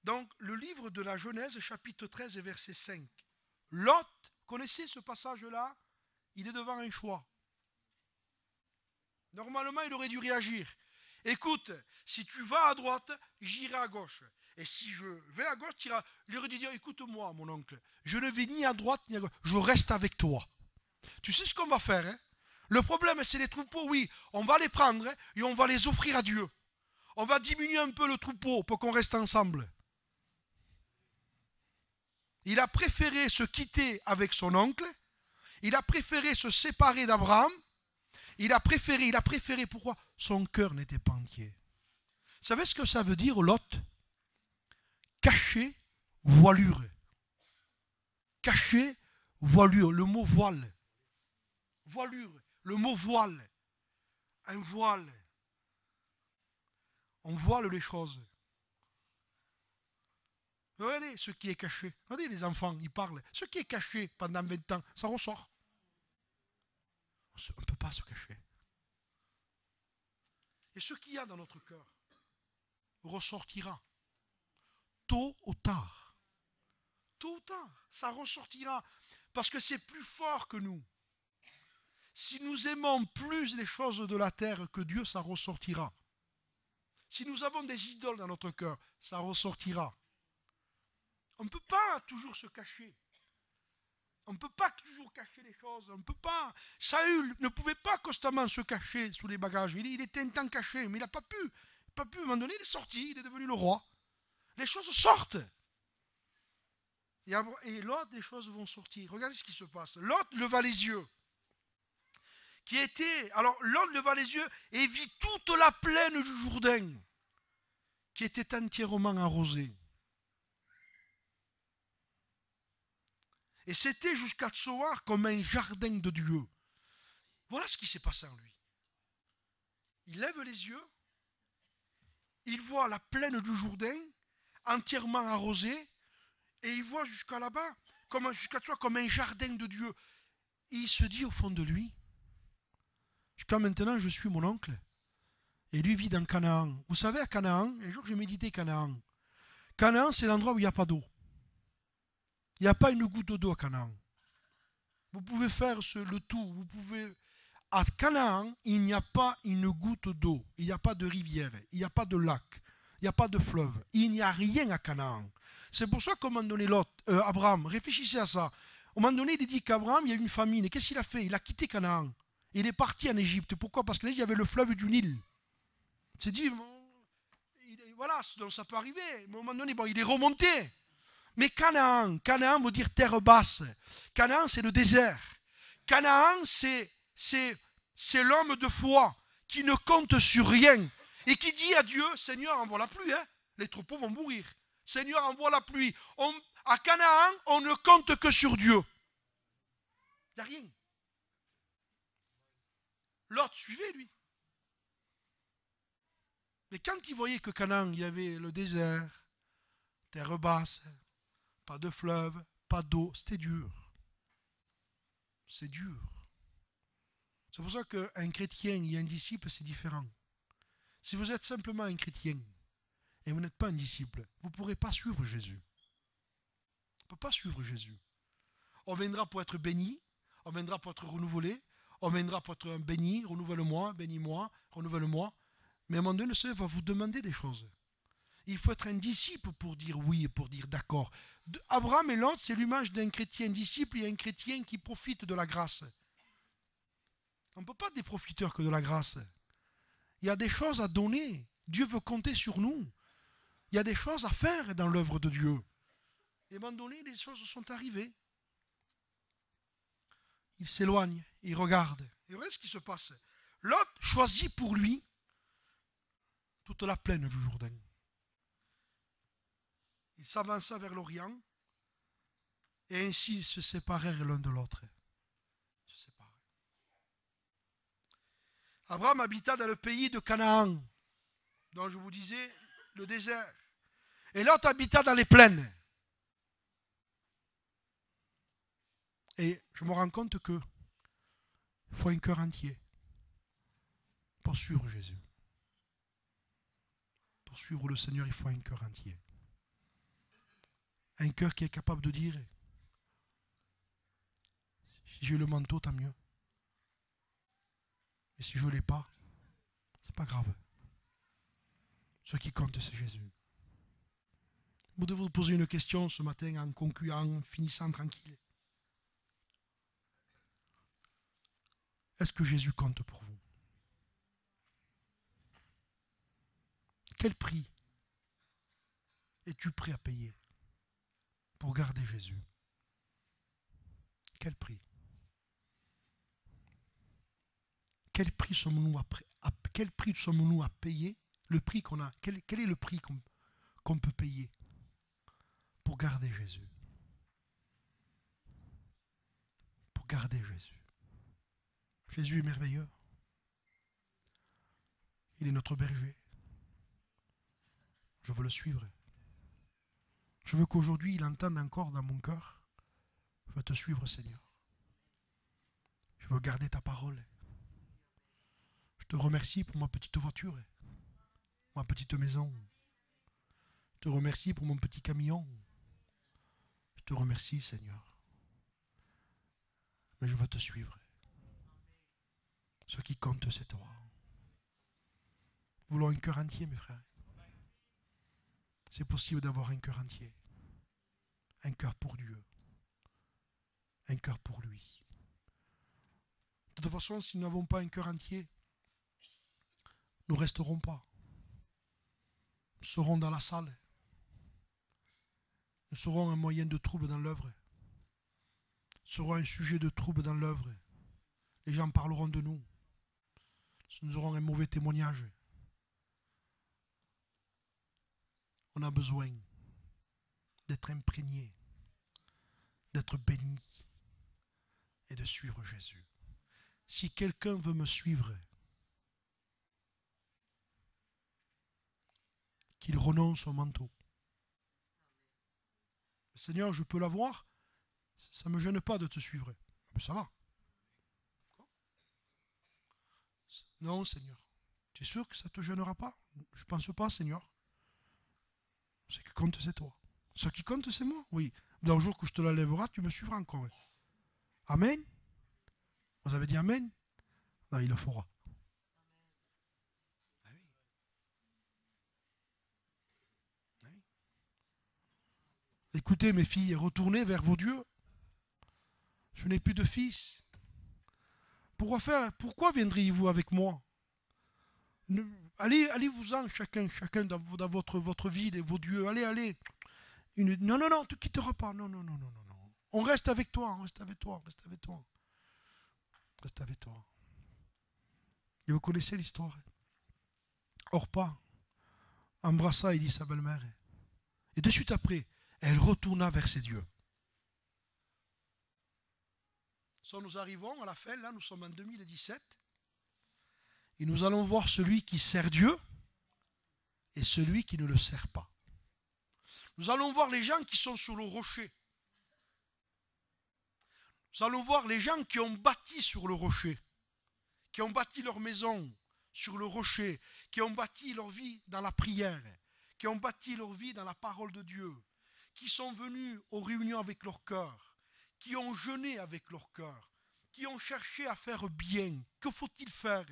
Donc, le livre de la Genèse, chapitre 13 et verset 5. Lot, connaissez ce passage-là? Il est devant un choix. Normalement, il aurait dû réagir. Écoute, si tu vas à droite, j'irai à gauche. Et si je vais à gauche, tu iras. Il aurait dû dire, écoute-moi, mon oncle, je ne vais ni à droite ni à gauche, je reste avec toi. Tu sais ce qu'on va faire, hein? Le problème, c'est les troupeaux, oui, on va les prendre, hein, et on va les offrir à Dieu. On va diminuer un peu le troupeau pour qu'on reste ensemble. Il a préféré se quitter avec son oncle, il a préféré se séparer d'Abraham, il a préféré, pourquoi? Son cœur n'était pas entier. Vous savez ce que ça veut dire, Lot? Cacher, voilure. Cacher, voilure, le mot voile. Voilure, le mot voile. Un voile. On voile les choses. Regardez ce qui est caché. Regardez les enfants, ils parlent. Ce qui est caché pendant 20 ans, ça ressort. On ne peut pas se cacher. Et ce qu'il y a dans notre cœur ressortira. Tôt ou tard. Tôt ou tard, ça ressortira. Parce que c'est plus fort que nous. Si nous aimons plus les choses de la terre que Dieu, ça ressortira. Si nous avons des idoles dans notre cœur, ça ressortira. On ne peut pas toujours se cacher. On ne peut pas toujours cacher les choses. On ne peut pas. Saül ne pouvait pas constamment se cacher sous les bagages. Il était un temps caché, mais il n'a pas pu. À un moment donné, il est sorti, il est devenu le roi. Les choses sortent. Et Lot, les choses vont sortir. Regardez ce qui se passe. Lot leva les yeux. Alors Lot leva les yeux et vit toute la plaine du Jourdain, qui était entièrement arrosée. Et c'était jusqu'à Tsoar comme un jardin de Dieu. Voilà ce qui s'est passé en lui. Il lève les yeux, il voit la plaine du Jourdain entièrement arrosée, et il voit jusqu'à là-bas, jusqu'à Tsoar comme un jardin de Dieu. Et il se dit au fond de lui, jusqu'à maintenant je suis mon oncle, et lui vit dans Canaan. Vous savez, à Canaan, un jour j'ai médité Canaan. Canaan, c'est l'endroit où il n'y a pas d'eau. Il n'y a pas une goutte d'eau à Canaan. Vous pouvez faire le tout. À Canaan, il n'y a pas une goutte d'eau. Il n'y a pas de rivière. Il n'y a pas de lac. Il n'y a pas de fleuve. Il n'y a rien à Canaan. C'est pour ça qu'au moment donné, Abraham, réfléchissez à ça. Au moment donné, il dit qu'Abraham, il y a eu une famine. Et qu'est-ce qu'il a fait? Il a quitté Canaan. Il est parti en Égypte. Pourquoi? Parce qu'il y avait le fleuve du Nil. Il s'est dit, voilà, donc ça peut arriver. Mais au moment donné, il est remonté. Mais Canaan veut dire terre basse. Canaan, c'est le désert. Canaan, c'est l'homme de foi qui ne compte sur rien et qui dit à Dieu, Seigneur, envoie la pluie, hein? Les troupeaux vont mourir. Seigneur, envoie la pluie. À Canaan, on ne compte que sur Dieu. Il n'y a rien. Lot suivait, lui. Mais quand il voyait que Canaan, il y avait le désert, terre basse, pas de fleuve, pas d'eau, c'était dur. C'est dur. C'est pour ça qu'un chrétien et un disciple, c'est différent. Si vous êtes simplement un chrétien et vous n'êtes pas un disciple, vous ne pourrez pas suivre Jésus. On ne peut pas suivre Jésus. On viendra pour être béni, on viendra pour être renouvelé, on viendra pour être béni, renouvelle-moi, bénis-moi, renouvelle-moi. Mais à un moment donné, le Seigneur va vous demander des choses. Il faut être un disciple pour dire oui et pour dire d'accord. Abraham et Lot, c'est l'image d'un chrétien disciple et un chrétien qui profite de la grâce. On ne peut pas être des profiteurs que de la grâce. Il y a des choses à donner. Dieu veut compter sur nous. Il y a des choses à faire dans l'œuvre de Dieu. Et à un moment donné, les choses sont arrivées. Il s'éloigne, il regarde. Et regardez ce qui se passe. Lot choisit pour lui toute la plaine du Jourdain. Il s'avança vers l'Orient et ainsi ils se séparèrent l'un de l'autre. Abraham habita dans le pays de Canaan, dont je vous disais le désert. Et Lot habita dans les plaines. Et je me rends compte que il faut un cœur entier pour suivre Jésus. Pour suivre le Seigneur, il faut un cœur entier. Un cœur qui est capable de dire, si j'ai le manteau, tant mieux. Et si je ne l'ai pas, pas grave. Ce qui compte, c'est Jésus. Vous devez vous poser une question ce matin en concluant, en finissant tranquille. Est-ce que Jésus compte pour vous? Quel prix es-tu prêt à payer pour garder Jésus? Quel prix? Quel prix sommes-nous à payer? Le prix qu'on a, quel est le prix qu'on peut payer pour garder Jésus? Pour garder Jésus. Jésus est merveilleux. Il est notre berger. Je veux le suivre. Je veux qu'aujourd'hui il entende encore dans mon cœur. Je veux te suivre, Seigneur. Je veux garder ta parole. Je te remercie pour ma petite voiture, ma petite maison. Je te remercie pour mon petit camion. Je te remercie, Seigneur. Mais je veux te suivre. Ce qui compte, c'est toi. Nous voulons un cœur entier, mes frères. C'est possible d'avoir un cœur entier. Un cœur pour Dieu. Un cœur pour lui. De toute façon, si nous n'avons pas un cœur entier, nous ne resterons pas. Nous serons dans la salle. Nous serons un moyen de trouble dans l'œuvre. Nous serons un sujet de trouble dans l'œuvre. Les gens parleront de nous. Nous aurons un mauvais témoignage. On a besoin d'être imprégné, d'être béni et de suivre Jésus. Si quelqu'un veut me suivre, qu'il renonce au manteau. Seigneur, je peux l'avoir, ça ne me gêne pas de te suivre. Mais ça va. Non, Seigneur. Tu es sûr que ça ne te gênera pas? Je ne pense pas, Seigneur. Ce qui compte, c'est toi. Ce qui compte, c'est moi. Oui. Dans le jour que je te l'enlèveras, tu me suivras encore. Amen. Vous avez dit Amen? Non, il le fera. Écoutez, mes filles, retournez vers vos dieux. Je n'ai plus de fils. Pourquoi viendriez-vous avec moi? Allez-vous-en chacun dans votre vie, vos dieux. Allez. Non, ne te quittera pas. Non. On reste avec toi, Reste avec toi. Et vous connaissez l'histoire. Orpa embrassa et dit sa belle-mère. Et de suite après, elle retourna vers ses dieux. Nous arrivons à la fin, là nous sommes en 2017. Et nous allons voir celui qui sert Dieu et celui qui ne le sert pas. Nous allons voir les gens qui sont sur le rocher. Nous allons voir les gens qui ont bâti sur le rocher, qui ont bâti leur maison sur le rocher, qui ont bâti leur vie dans la prière, qui ont bâti leur vie dans la parole de Dieu, qui sont venus aux réunions avec leur cœur, qui ont jeûné avec leur cœur, qui ont cherché à faire bien. Que faut-il faire?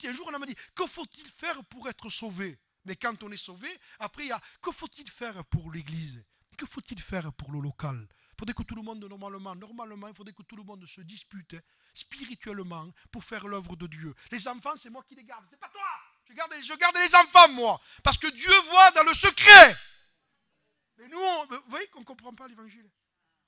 Un jour, on m'a dit, que faut-il faire pour être sauvé? Mais quand on est sauvé, après, il y a, que faut-il faire pour l'église? Que faut-il faire pour le local? Il faudrait que tout le monde, normalement, il faudrait que tout le monde se dispute spirituellement pour faire l'œuvre de Dieu. Les enfants, c'est moi qui les garde, c'est pas toi! Je garde les enfants, moi, parce que Dieu voit dans le secret. Mais nous, vous voyez qu'on ne comprend pas l'évangile.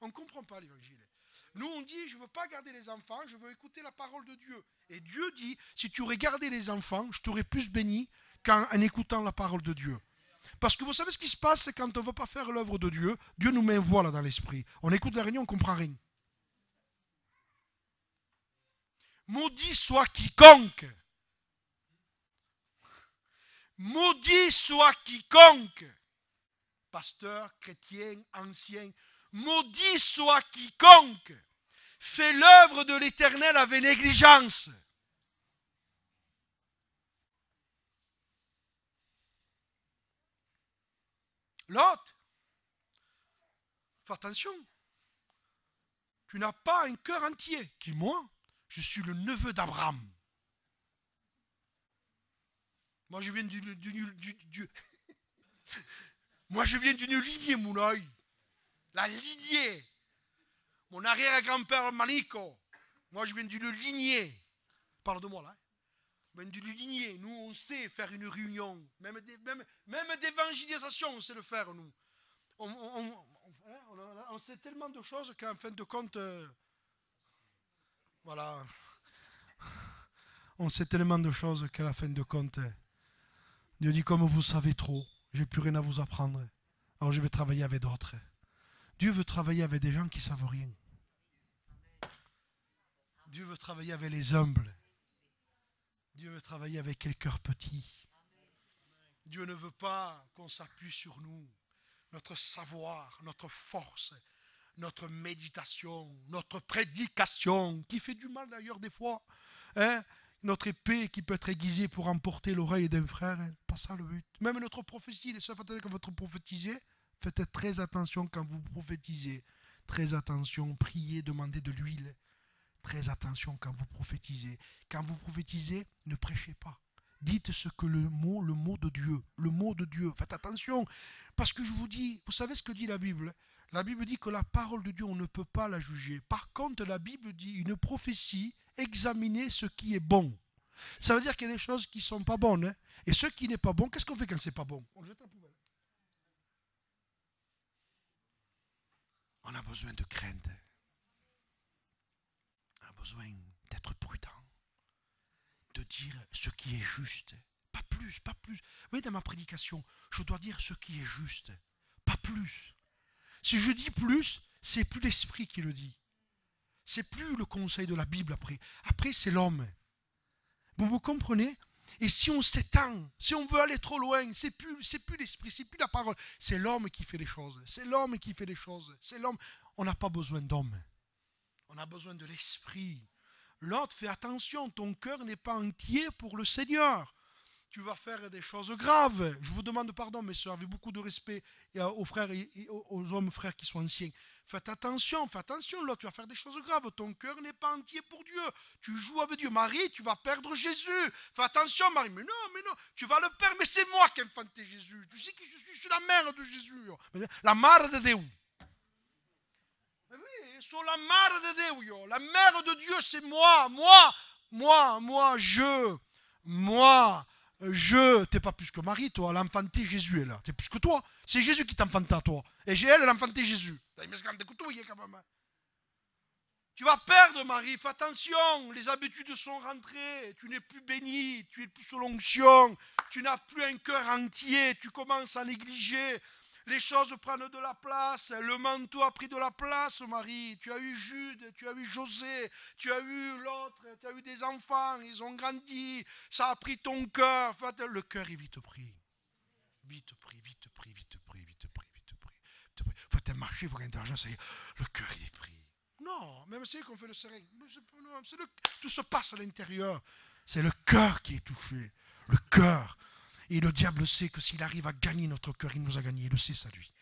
On ne comprend pas l'évangile. Nous, on dit, je ne veux pas garder les enfants, je veux écouter la parole de Dieu. Et Dieu dit, si tu aurais gardé les enfants, je t'aurais plus béni qu'en écoutant la parole de Dieu. Parce que vous savez ce qui se passe, c'est quand on ne veut pas faire l'œuvre de Dieu, Dieu nous met un voile dans l'esprit. On écoute la réunion, on ne comprend rien. Maudit soit quiconque. Maudit soit quiconque. Pasteur, chrétien, ancien. Maudit soit quiconque fait l'œuvre de l'Éternel avec négligence. Lot, fais attention. Tu n'as pas un cœur entier. Qui, moi, je suis le neveu d'Abraham. Moi, je viens Moi, je viens d'une lignée, mon œil. La lignée. Mon arrière-grand-père Manico. Moi, je viens d'une lignée. Parle de moi, là. Je viens d'une lignée. Nous, on sait faire une réunion. Même d'évangélisation, on sait le faire, nous. On sait tellement de choses qu'en fin de compte... voilà. On sait tellement de choses qu'à la fin de compte... Dieu dit, comme vous savez trop, j'ai plus rien à vous apprendre. Alors je vais travailler avec d'autres. Dieu veut travailler avec des gens qui ne savent rien. Dieu veut travailler avec les humbles. Dieu veut travailler avec les cœurs petits. Dieu ne veut pas qu'on s'appuie sur nous. Notre savoir, notre force, notre méditation, notre prédication, qui fait du mal d'ailleurs des fois. Hein? Notre épée qui peut être aiguisée pour emporter l'oreille d'un frère, hein? Pas ça le but. Même notre prophétie, les seuls quand vous prophétisez, faites très attention quand vous prophétisez. Très attention, priez, demandez de l'huile. Très attention quand vous prophétisez. Quand vous prophétisez, ne prêchez pas. Dites ce que le mot de Dieu. Faites attention, parce que je vous dis, vous savez ce que dit la Bible? La Bible dit que la parole de Dieu, on ne peut pas la juger. Par contre, la Bible dit une prophétie, examinez ce qui est bon. Ça veut dire qu'il y a des choses qui ne sont pas bonnes. Hein? Et ce qui n'est pas bon, qu'est-ce qu'on fait quand c'est pas bon? On le jette à la poubelle. On a besoin de crainte. On a besoin d'être prudent. De dire ce qui est juste. Pas plus, pas plus. Vous voyez, dans ma prédication, je dois dire ce qui est juste. Pas plus. Si je dis plus, c'est plus l'esprit qui le dit. C'est plus le conseil de la Bible après. Après, c'est l'homme. Vous comprenez? Et si on s'étend, si on veut aller trop loin, c'est plus l'esprit, c'est plus la parole. C'est l'homme qui fait les choses. C'est l'homme qui fait les choses. C'est l'homme. On n'a pas besoin d'homme. On a besoin de l'esprit. L'autre, fais attention, ton cœur n'est pas entier pour le Seigneur. Tu vas faire des choses graves. Je vous demande pardon, mes soeurs, avec beaucoup de respect aux frères et aux hommes frères qui sont anciens. Faites attention, l'autre, tu vas faire des choses graves. Ton cœur n'est pas entier pour Dieu. Tu joues avec Dieu. Marie, tu vas perdre Jésus. Fais attention, Marie. Mais non, tu vas le perdre. Mais c'est moi qui ai infanté Jésus. Tu sais qui je suis la mère de Jésus. La mère de Dieu. Sur la mère de Dieu. La mère de Dieu, c'est moi, t'es pas plus que Marie, toi, elle a enfanté Jésus, elle, t'es plus que toi. C'est Jésus qui t'a enfanté à toi. Et elle a enfanté Jésus. Tu vas perdre, Marie, fais attention, les habitudes sont rentrées, tu n'es plus béni, tu es plus sous l'onction, tu n'as plus un cœur entier, tu commences à négliger. Les choses prennent de la place, le manteau a pris de la place, Marie. Tu as eu Jude, tu as eu José, tu as eu l'autre, tu as eu des enfants, ils ont grandi, ça a pris ton cœur. Le cœur est vite pris. Vite pris. Faut un marché, faut gagner de l'argent, ça y est, le cœur il est pris. Non, même si on fait le serein, tout se passe à l'intérieur. C'est le cœur qui est touché. Le cœur. Et le diable sait que s'il arrive à gagner notre cœur, il nous a gagné. Il le sait, ça, lui.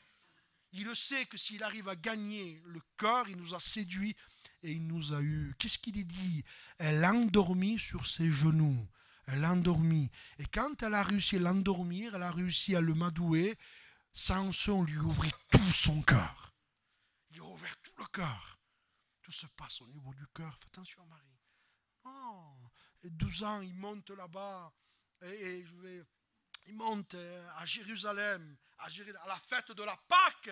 Il le sait que s'il arrive à gagner le cœur, il nous a séduit et il nous a eu. Qu'est-ce qu'il est dit? Elle l'a endormi sur ses genoux. Elle l'a endormi. Et quand elle a réussi à l'endormir, elle a réussi à le madouer. Samson lui ouvrit tout son cœur. Il a ouvert tout le cœur. Tout se passe au niveau du cœur. Fais attention, Marie. Oh, 12 ans, il monte là-bas. Et il monte à Jérusalem, à la fête de la Pâque,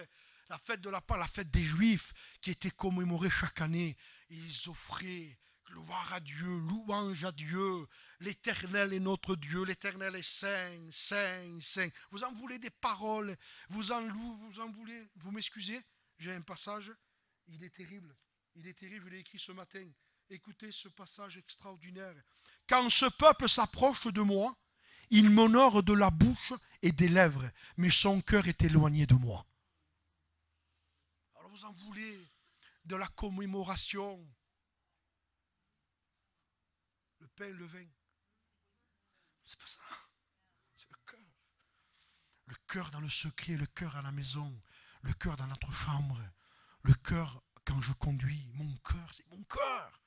la fête des Juifs, qui était commémorée chaque année. Et ils offraient gloire à Dieu, louange à Dieu. L'Éternel est notre Dieu, l'Éternel est saint, saint, saint. Vous en voulez des paroles, vous en voulez, vous m'excusez, j'ai un passage, il est terrible, je l'ai écrit ce matin. Écoutez ce passage extraordinaire. Quand ce peuple s'approche de moi, il m'honore de la bouche et des lèvres, mais son cœur est éloigné de moi. Alors vous en voulez de la commémoration, le pain, le vin. C'est pas ça. C'est le cœur. Le cœur dans le secret, le cœur à la maison, le cœur dans notre chambre, le cœur quand je conduis. Mon cœur, c'est mon cœur.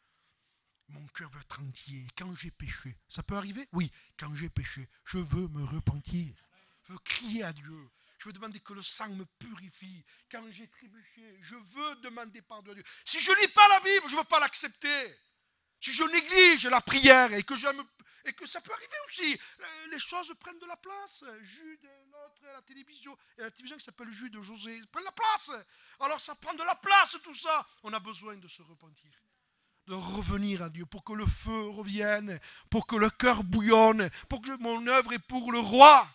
Mon cœur veut être entier. Quand j'ai péché, ça peut arriver? Oui, quand j'ai péché, je veux me repentir. Je veux crier à Dieu. Je veux demander que le sang me purifie. Quand j'ai trébuché, je veux demander pardon à Dieu. Si je ne lis pas la Bible, je ne veux pas l'accepter. Si je néglige la prière et que ça peut arriver aussi, les choses prennent de la place. Jude, l'autre, la télévision, et la télévision qui s'appelle Jude, José, prennent la place. Alors ça prend de la place tout ça. On a besoin de se repentir, de revenir à Dieu pour que le feu revienne, pour que le cœur bouillonne, pour que mon œuvre est pour le roi.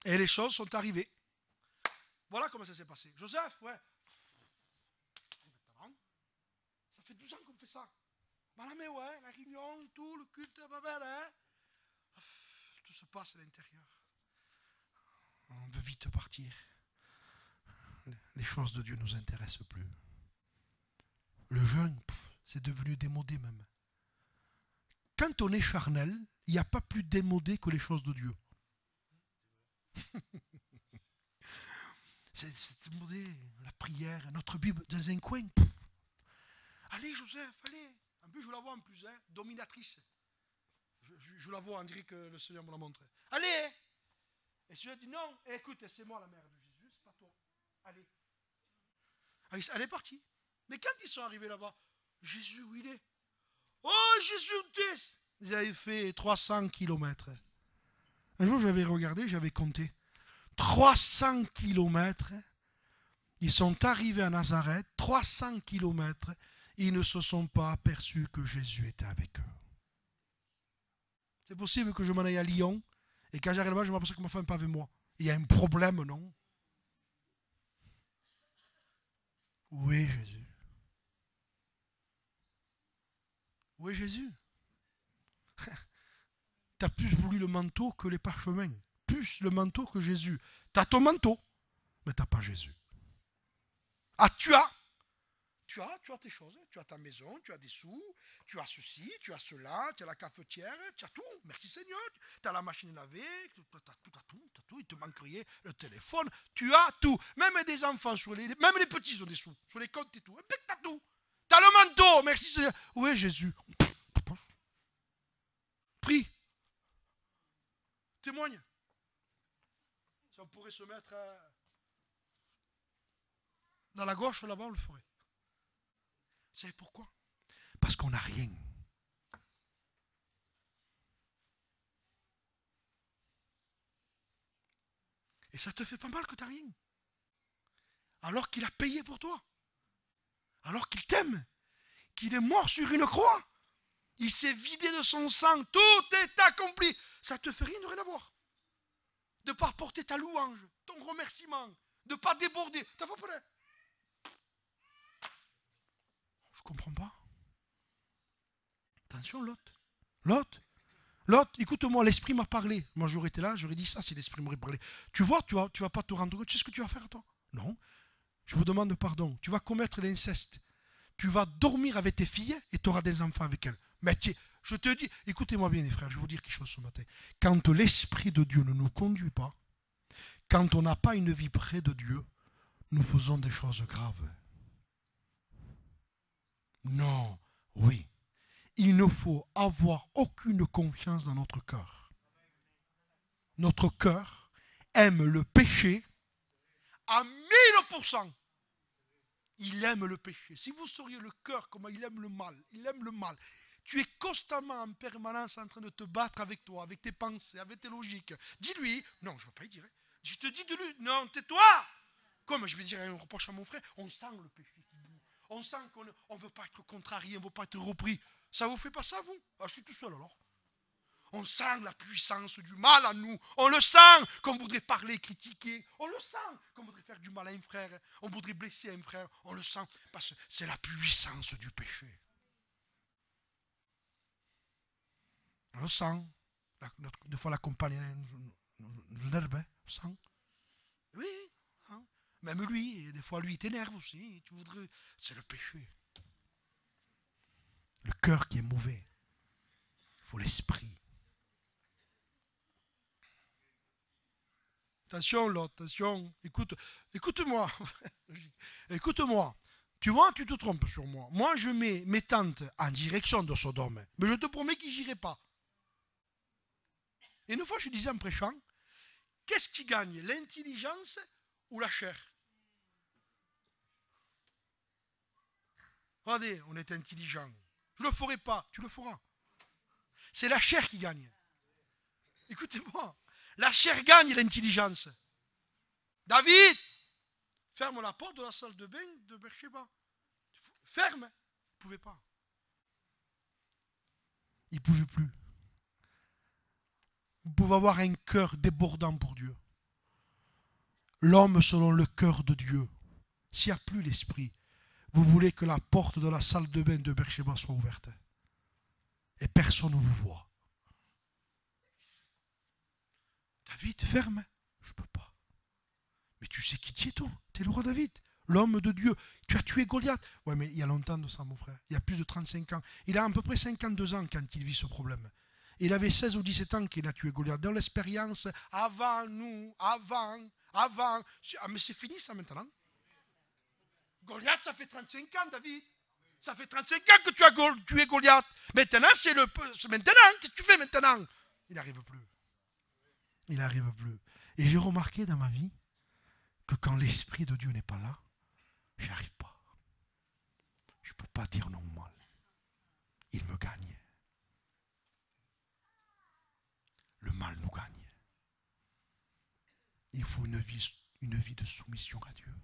Et les choses sont arrivées. Voilà comment ça s'est passé. Joseph, ouais. Ça fait 12 ans qu'on fait ça. Madame, ouais, la réunion et tout, le culte, hein. Tout se passe à l'intérieur. On veut vite partir. Les choses de Dieu ne nous intéressent plus. Le jeûne, c'est devenu démodé même. Quand on est charnel, il n'y a pas plus démodé que les choses de Dieu. C'est démodé, la prière, notre Bible dans un coin. Allez Joseph, allez. En plus je la vois en plus, hein, dominatrice. Je la vois, on dirait que le Seigneur me la montre. Allez. Et je lui ai dit non, écoute, c'est moi la mère de Jésus, c'est pas toi. Allez. Elle est partie. Mais quand ils sont arrivés là-bas, Jésus, où il est? Oh, Jésus, où t'es? Ils avaient fait 300 kilomètres. Un jour, j'avais regardé, j'avais compté. 300 kilomètres. Ils sont arrivés à Nazareth, 300 kilomètres. Ils ne se sont pas aperçus que Jésus était avec eux. C'est possible que je m'en aille à Lyon et quand j'arrive là-bas, je m'aperçois que ma femme n'est pas avec moi. Il y a un problème, non? Où est Jésus? Où est Jésus? Tu as plus voulu le manteau que les parchemins. Plus le manteau que Jésus. Tu as ton manteau, mais tu n'as pas Jésus. Ah, tu as tes choses. Tu as ta maison, tu as des sous, tu as ceci, tu as cela, tu as la cafetière, tu as tout. Merci Seigneur. Tu as la machine à laver, tu as tout. Il te manque rien. Le téléphone, tu as tout. Même des enfants, même les petits ont des sous. Sur les comptes et tout. Tu as tout. Tu as le manteau. Merci Seigneur. Où est Jésus? Prie. Témoigne. Si on pourrait se mettre dans la gauche, là-bas, on le ferait. Vous savez pourquoi? Parce qu'on n'a rien. Et ça te fait pas mal que tu n'as rien. Alors qu'il a payé pour toi. Alors qu'il t'aime. Qu'il est mort sur une croix. Il s'est vidé de son sang. Tout est accompli. Ça te fait rien de rien avoir. De ne pas porter ta louange, ton remerciement. De ne pas déborder. T'as pas peur? Je comprends pas. Attention, Lot, écoute-moi, l'esprit m'a parlé. Moi, j'aurais été là, j'aurais dit ça si l'esprit m'aurait parlé. Tu vois, tu vas pas te rendre compte. Tu sais ce que tu vas faire, toi? Non. Je vous demande pardon. Tu vas commettre l'inceste. Tu vas dormir avec tes filles et tu auras des enfants avec elles. Mais je te dis, écoutez-moi bien les frères, je vais vous dire quelque chose ce matin. Quand l'Esprit de Dieu ne nous conduit pas, quand on n'a pas une vie près de Dieu, nous faisons des choses graves. Non, oui. Il ne faut avoir aucune confiance dans notre cœur. Notre cœur aime le péché à 1000%. Il aime le péché. Si vous sauriez le cœur, comment il aime le mal. Tu es constamment en permanence en train de te battre avec toi, avec tes pensées, avec tes logiques. Dis-lui, non, je ne vais pas y dire. Je te dis de lui, non, tais-toi. Comme je vais dire un reproche à mon frère, on sent le péché qui boue. On sent qu'on ne veut pas être contrarié, on ne veut pas être repris. Ça ne vous fait pas ça, vous? Ah, je suis tout seul alors. On sent la puissance du mal en nous. On le sent qu'on voudrait parler, critiquer. On le sent qu'on voudrait faire du mal à un frère. On voudrait blesser un frère. On le sent parce que c'est la puissance du péché. On le sent. Des fois, la compagne nous énerve. On sent. Oui. Hein? Même lui, des fois, lui, il t'énerve aussi. C'est le péché. Le cœur qui est mauvais. Il faut l'esprit. Attention, l'autre, attention. Écoute-moi. Écoute-moi. Tu vois, tu te trompes sur moi. Moi, je mets mes tentes en direction de Sodome. Mais je te promets qu'il n'irai pas. Et une fois, je disais en prêchant, qu'est-ce qui gagne, l'intelligence ou la chair? Regardez, on est intelligent. Je ne le ferai pas, tu le feras. C'est la chair qui gagne. Écoutez-moi, la chair gagne l'intelligence. David, ferme la porte de la salle de bain de Beersheba. Ferme. Il ne pouvait pas. Il ne pouvait plus. Vous pouvez avoir un cœur débordant pour Dieu. L'homme selon le cœur de Dieu. S'il n'y a plus l'esprit, vous voulez que la porte de la salle de bain de Beersheba soit ouverte. Et personne ne vous voit. David, ferme. Je ne peux pas. Mais tu sais qui tu es, toi? Tu es le roi David, l'homme de Dieu. Tu as tué Goliath. Oui, mais il y a longtemps de ça, mon frère. Il y a plus de 35 ans. Il a à peu près 52 ans quand il vit ce problème. Il avait 16 ou 17 ans qu'il a tué Goliath. Dans l'expérience, avant nous, avant. Ah, mais c'est fini ça maintenant. Goliath, ça fait 35 ans, David. Ça fait 35 ans que tu as tué Goliath. Maintenant, c'est maintenant. Qu'est-ce que tu fais maintenant? Il n'arrive plus. Il n'arrive plus. Et j'ai remarqué dans ma vie que quand l'Esprit de Dieu n'est pas là, j'y arrive pas. Je ne peux pas dire non mal. Il me gagne. Le mal nous gagne. Il faut une vie de soumission à Dieu.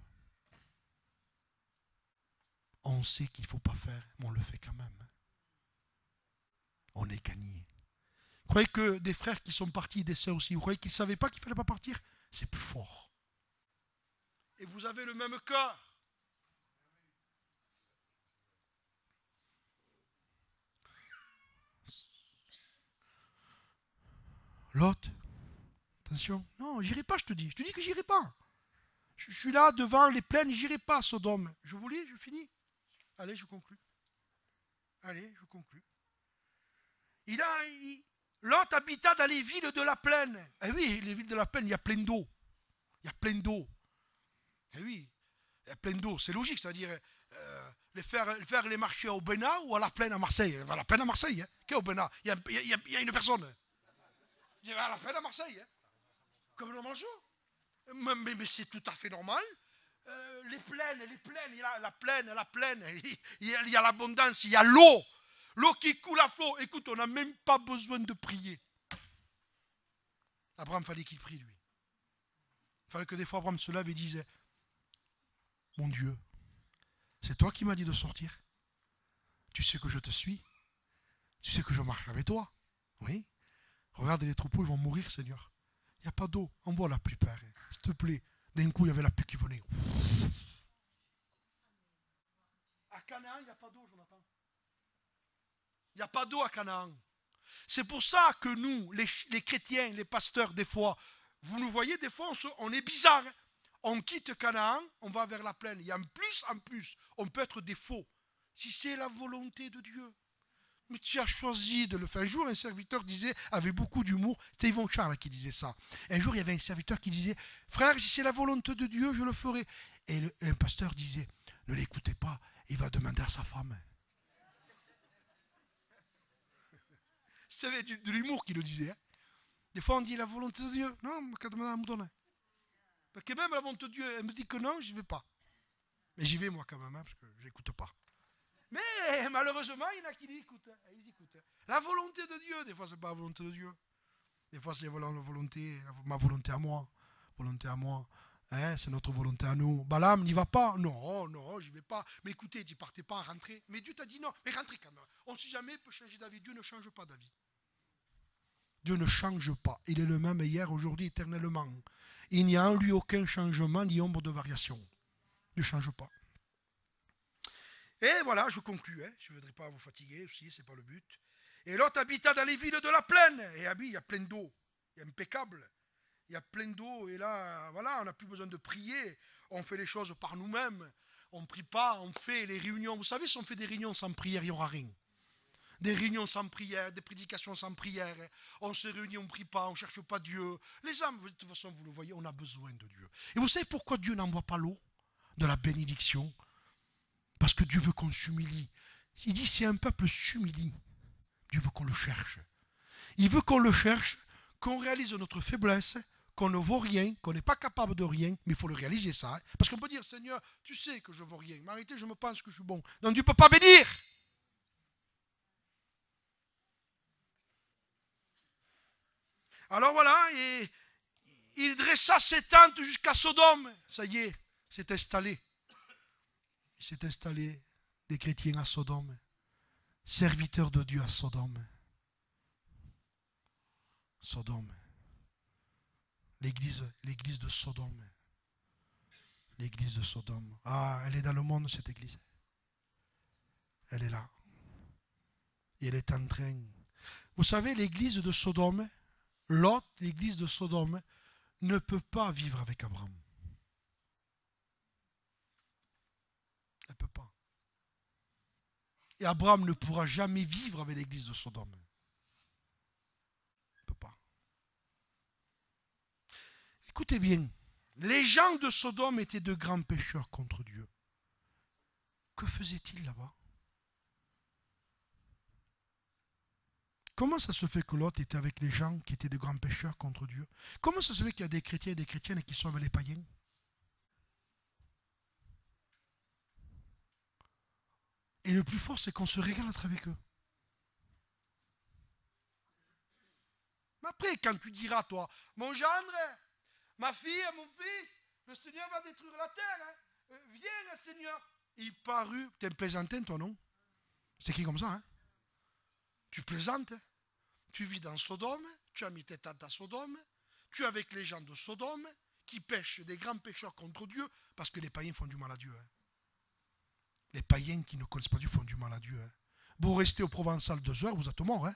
On sait qu'il ne faut pas faire, mais on le fait quand même. On est gagné. Vous croyez que des frères qui sont partis, des sœurs aussi, vous croyez qu'ils ne savaient pas qu'il ne fallait pas partir? C'est plus fort. Et vous avez le même cœur. L'autre, attention, non, j'irai pas, je te dis que j'irai pas. Je suis là devant les plaines, j'irai pas, Sodome. Je vous lis, je finis. Allez, je conclus. Lot habita dans les villes de la plaine. Eh oui, les villes de la plaine, il y a plein d'eau. Eh oui, il y a plein d'eau. C'est logique, c'est-à-dire faire les marchés au Bénin ou à la plaine à Marseille. À la plaine à Marseille, hein. Qu'est-ce au Bénin? Il y a une personne. Il va à la plaine à Marseille, hein. Comme le mangeau. Mais c'est tout à fait normal. Les plaines, il y a la plaine, il y a l'abondance, il y a l'eau. L'eau qui coule à flot. Écoute, on n'a même pas besoin de prier. Abraham, fallait qu'il prie, lui. Il fallait que des fois Abraham se lève et dise, mon Dieu, c'est toi qui m'as dit de sortir. Tu sais que je te suis. Tu sais que je marche avec toi. Oui. Regarde, les troupeaux, ils vont mourir, Seigneur. Il n'y a pas d'eau. Envoie la pluie, Père. S'il te plaît. D'un coup, il y avait la pluie qui venait. À Canaan, il n'y a pas d'eau, Jonathan. Il n'y a pas d'eau à Canaan. C'est pour ça que nous, les chrétiens, les pasteurs, des fois, vous nous voyez, des fois, on est bizarre. On quitte Canaan, on va vers la plaine. Il y a en plus, on peut être des faux. Si c'est la volonté de Dieu. Mais tu as choisi de le faire. Un jour, un serviteur disait, avec beaucoup d'humour, c'était Yvon Charles qui disait ça. Un jour, il y avait un serviteur qui disait, frère, si c'est la volonté de Dieu, je le ferai. Et un pasteur disait, ne l'écoutez pas, il va demander à sa femme. C'est de l'humour qu'il le disait. Hein. Des fois, on dit la volonté de Dieu. Non, qu'à demander à me donner. Parce que même la volonté de Dieu, elle me dit que non, je ne vais pas. Mais j'y vais moi quand même, hein, parce que je n'écoute pas. Mais malheureusement, il y en a qui écoutent. Ils écoutent. La volonté de Dieu, des fois, ce n'est pas la volonté de Dieu. Des fois, c'est ma volonté à moi. Volonté à moi. Hein, c'est notre volonté à nous. Balaam n'y va pas. Non, je ne vais pas. Mais écoutez, tu partez pas à rentrer. Mais Dieu t'a dit non. Mais rentrez quand même. On ne sait jamais peut changer d'avis. Dieu ne change pas d'avis. Dieu ne change pas. Il est le même hier, aujourd'hui, éternellement. Il n'y a en lui aucun changement ni ombre de variation. Il ne change pas. Et voilà, je conclus. Hein. Je ne voudrais pas vous fatiguer aussi, ce n'est pas le but. Et Lot habita dans les villes de la plaine. Et il y a plein d'eau. Il y a impeccable. Il y a plein d'eau. Et là, voilà, on n'a plus besoin de prier. On fait les choses par nous-mêmes. On ne prie pas, on fait les réunions. Vous savez, si on fait des réunions sans prière, il n'y aura rien. Des réunions sans prière, des prédications sans prière. On se réunit, on ne prie pas, on ne cherche pas Dieu. Les âmes, de toute façon, vous le voyez, on a besoin de Dieu. Et vous savez pourquoi Dieu n'envoie pas l'eau de la bénédiction? Parce que Dieu veut qu'on s'humilie. Il dit, si un peuple s'humilie, Dieu veut qu'on le cherche. Il veut qu'on le cherche, qu'on réalise notre faiblesse, qu'on ne vaut rien, qu'on n'est pas capable de rien, mais il faut le réaliser ça. Parce qu'on peut dire, Seigneur, tu sais que je ne vaux rien, mais arrêtez, je me pense que je suis bon. Donc Dieu ne peut pas bénir. Alors voilà, et il dressa ses tentes jusqu'à Sodome. Ça y est, c'est installé. Il s'est installé des chrétiens à Sodome, serviteurs de Dieu à Sodome. Sodome. L'église de Sodome. L'église de Sodome. Ah, elle est dans le monde, cette église. Elle est là. Et elle est en train. Vous savez, l'église de Sodome, Lot, l'église de Sodome, ne peut pas vivre avec Abraham. Elle ne peut pas. Et Abraham ne pourra jamais vivre avec l'église de Sodome. Il ne peut pas. Écoutez bien, les gens de Sodome étaient de grands pécheurs contre Dieu. Que faisaient-ils là-bas? Comment ça se fait que Lot était avec les gens qui étaient de grands pécheurs contre Dieu? Comment ça se fait qu'il y a des chrétiens et des chrétiennes qui sont avec les païens? Et le plus fort, c'est qu'on se régale avec eux. Mais après, quand tu diras, toi, mon gendre, ma fille, mon fils, le Seigneur va détruire la terre. Viens, Seigneur. Il parut. T'es un plaisantin, toi, non? C'est qui comme ça, hein? Tu plaisantes. Tu vis dans Sodome. Tu as mis tes tentes à Sodome. Tu es avec les gens de Sodome qui pêchent des grands pécheurs contre Dieu parce que les païens font du mal à Dieu. Hein. Les païens qui ne connaissent pas Dieu font du mal à Dieu. Hein. Vous restez au Provençal 2 heures, vous êtes mort. Hein.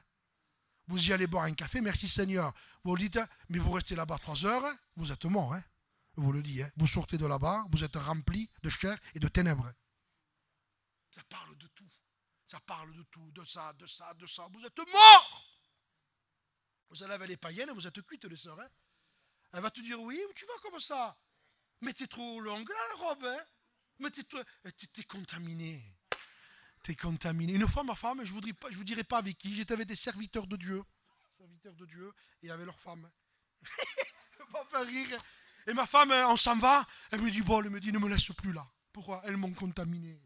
Vous y allez boire un café, merci Seigneur. Vous dites, mais vous restez là-bas 3 heures, vous êtes mort. Hein. Vous le dites. Hein. Vous sortez de là-bas, vous êtes rempli de chair et de ténèbres. Ça parle de tout. Ça parle de tout, de ça, de ça, de ça. Vous êtes morts. Vous allez avec les païennes, vous êtes cuites les sœurs. Hein. Elle va te dire, oui, tu vas comme ça. Mais t'es trop longue la robe. Hein. Mais t'es contaminé. T'es contaminé. Une fois, ma femme, je ne vous dirai pas avec qui, j'étais avec des serviteurs de Dieu. Serviteurs de Dieu, et avec leurs femmes. Ça va faire rire. Et ma femme, on s'en va. Elle me dit, bon, elle me dit, ne me laisse plus là. Pourquoi? Elles m'ont contaminé.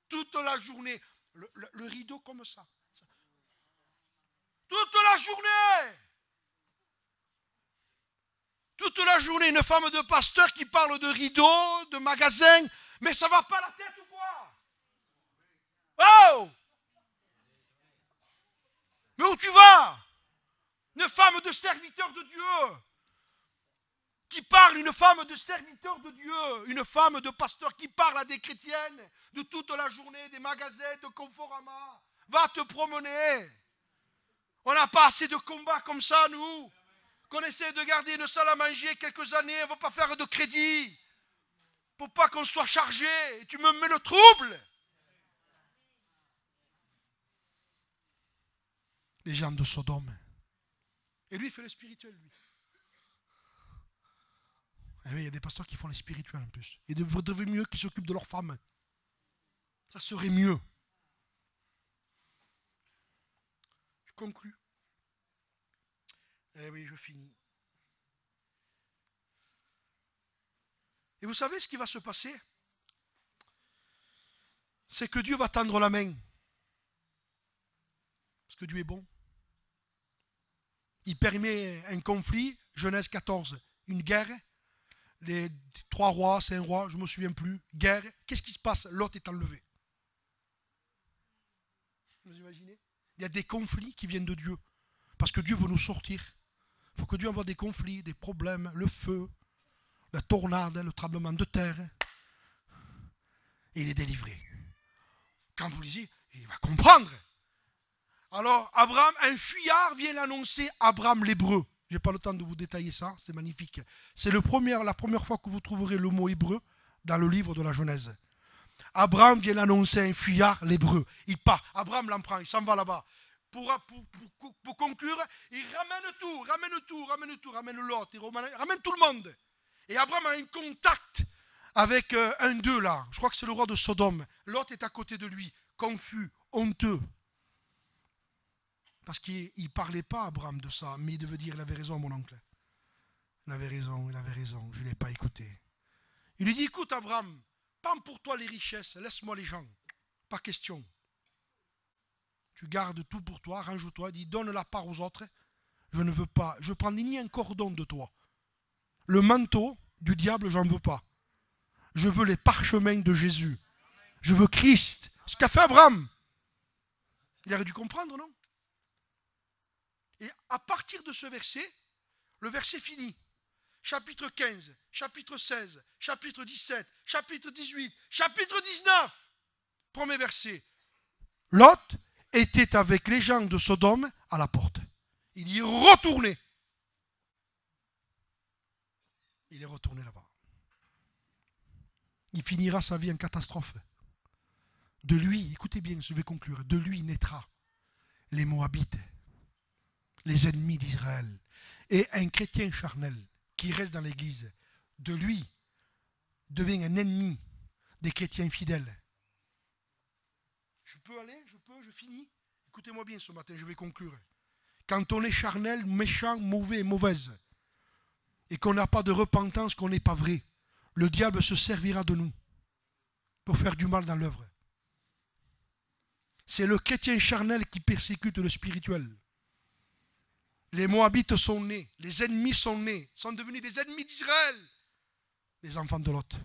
Toute la journée. Le rideau comme ça. Toute la journée. Toute la journée, une femme de pasteur qui parle de rideaux, de magasins. Mais ça va pas la tête ou quoi? Oh! Mais où tu vas? Une femme de serviteur de Dieu. Qui parle, une femme de serviteur de Dieu. Une femme de pasteur qui parle à des chrétiennes de toute la journée, des magasins, de Conforama. Va te promener. On n'a pas assez de combats comme ça, nous. Qu'on essaie de garder une salle à manger quelques années, on ne va pas faire de crédit. Pour pas qu'on soit chargé. Et tu me mets le trouble. Les gens de Sodome. Et lui, il fait le spirituel, lui. Et oui, il y a des pasteurs qui font les spirituels en plus. Il vaudrait mieux qu'ils s'occupent de leurs femmes. Ça serait mieux. Je conclus. Eh oui, je finis. Et vous savez ce qui va se passer? C'est que Dieu va tendre la main. Parce que Dieu est bon. Il permet un conflit, Genèse 14, une guerre. Les 3 rois, 5 rois, je ne me souviens plus, guerre. Qu'est-ce qui se passe? Lot est enlevé. Vous imaginez? Il y a des conflits qui viennent de Dieu. Parce que Dieu veut nous sortir. Il faut que Dieu envoie des conflits, des problèmes, le feu, la tornade, le tremblement de terre. Et il est délivré. Quand vous lisez, il va comprendre. Alors, Abraham, un fuyard vient l'annoncer, Abraham l'hébreu. Je n'ai pas le temps de vous détailler ça, c'est magnifique. C'est la première fois que vous trouverez le mot hébreu dans le livre de la Genèse. Abraham vient l'annoncer à un fuyard, l'hébreu. Il part. Abraham l'en prend, il s'en va là-bas. Pour conclure, il ramène Lot, il ramène tout le monde. Et Abraham a un contact avec un d'eux là. Je crois que c'est le roi de Sodome. Lot est à côté de lui, confus, honteux. Parce qu'il ne parlait pas, Abraham, de ça, mais il devait dire, il avait raison, mon oncle. Il avait raison, je ne l'ai pas écouté. Il lui dit, écoute, Abraham, pas pour toi les richesses, laisse-moi les gens. Pas question. Tu gardes tout pour toi, arrange-toi, dis, donne la part aux autres. Je ne veux pas, je prends ni un cordon de toi. Le manteau du diable, j'en veux pas. Je veux les parchemins de Jésus. Je veux Christ. Ce qu'a fait Abraham. Il aurait dû comprendre, non? Et à partir de ce verset, le verset finit. Chapitre 15, chapitre 16, chapitre 17, chapitre 18, chapitre 19. Premier verset. Lot était avec les gens de Sodome à la porte. Il y est retourné. Il est retourné là-bas. Il finira sa vie en catastrophe. De lui, écoutez bien, je vais conclure, de lui naîtra les Moabites, les ennemis d'Israël. Et un chrétien charnel qui reste dans l'église, de lui devient un ennemi des chrétiens fidèles. Je peux aller, je finis. Écoutez-moi bien ce matin, je vais conclure. Quand on est charnel, méchant, mauvais et mauvaise, et qu'on n'a pas de repentance, qu'on n'est pas vrai, le diable se servira de nous pour faire du mal dans l'œuvre. C'est le chrétien charnel qui persécute le spirituel. Les Moabites sont nés, les ennemis sont nés, sont devenus des ennemis d'Israël, les enfants de Lot.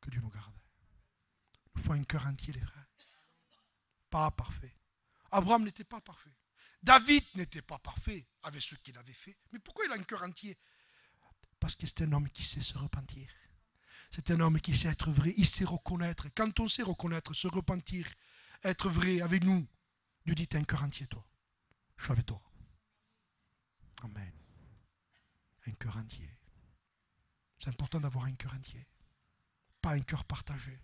Que Dieu nous garde. Il faut un cœur entier, les frères. Pas parfait. Abraham n'était pas parfait. David n'était pas parfait avec ce qu'il avait fait. Mais pourquoi il a un cœur entier? Parce que c'est un homme qui sait se repentir. C'est un homme qui sait être vrai, il sait reconnaître. Quand on sait reconnaître, se repentir, être vrai avec nous, Dieu dit, t'as un cœur entier, toi. Je suis avec toi. Amen. Un cœur entier. C'est important d'avoir un cœur entier. Pas un cœur partagé.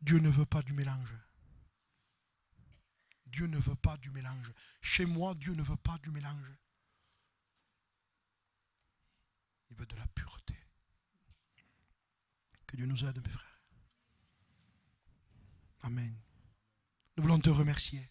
Dieu ne veut pas du mélange. Dieu ne veut pas du mélange. Chez moi, Dieu ne veut pas du mélange. Il veut de la pureté. Que Dieu nous aide, mes frères. Amen. Nous voulons te remercier.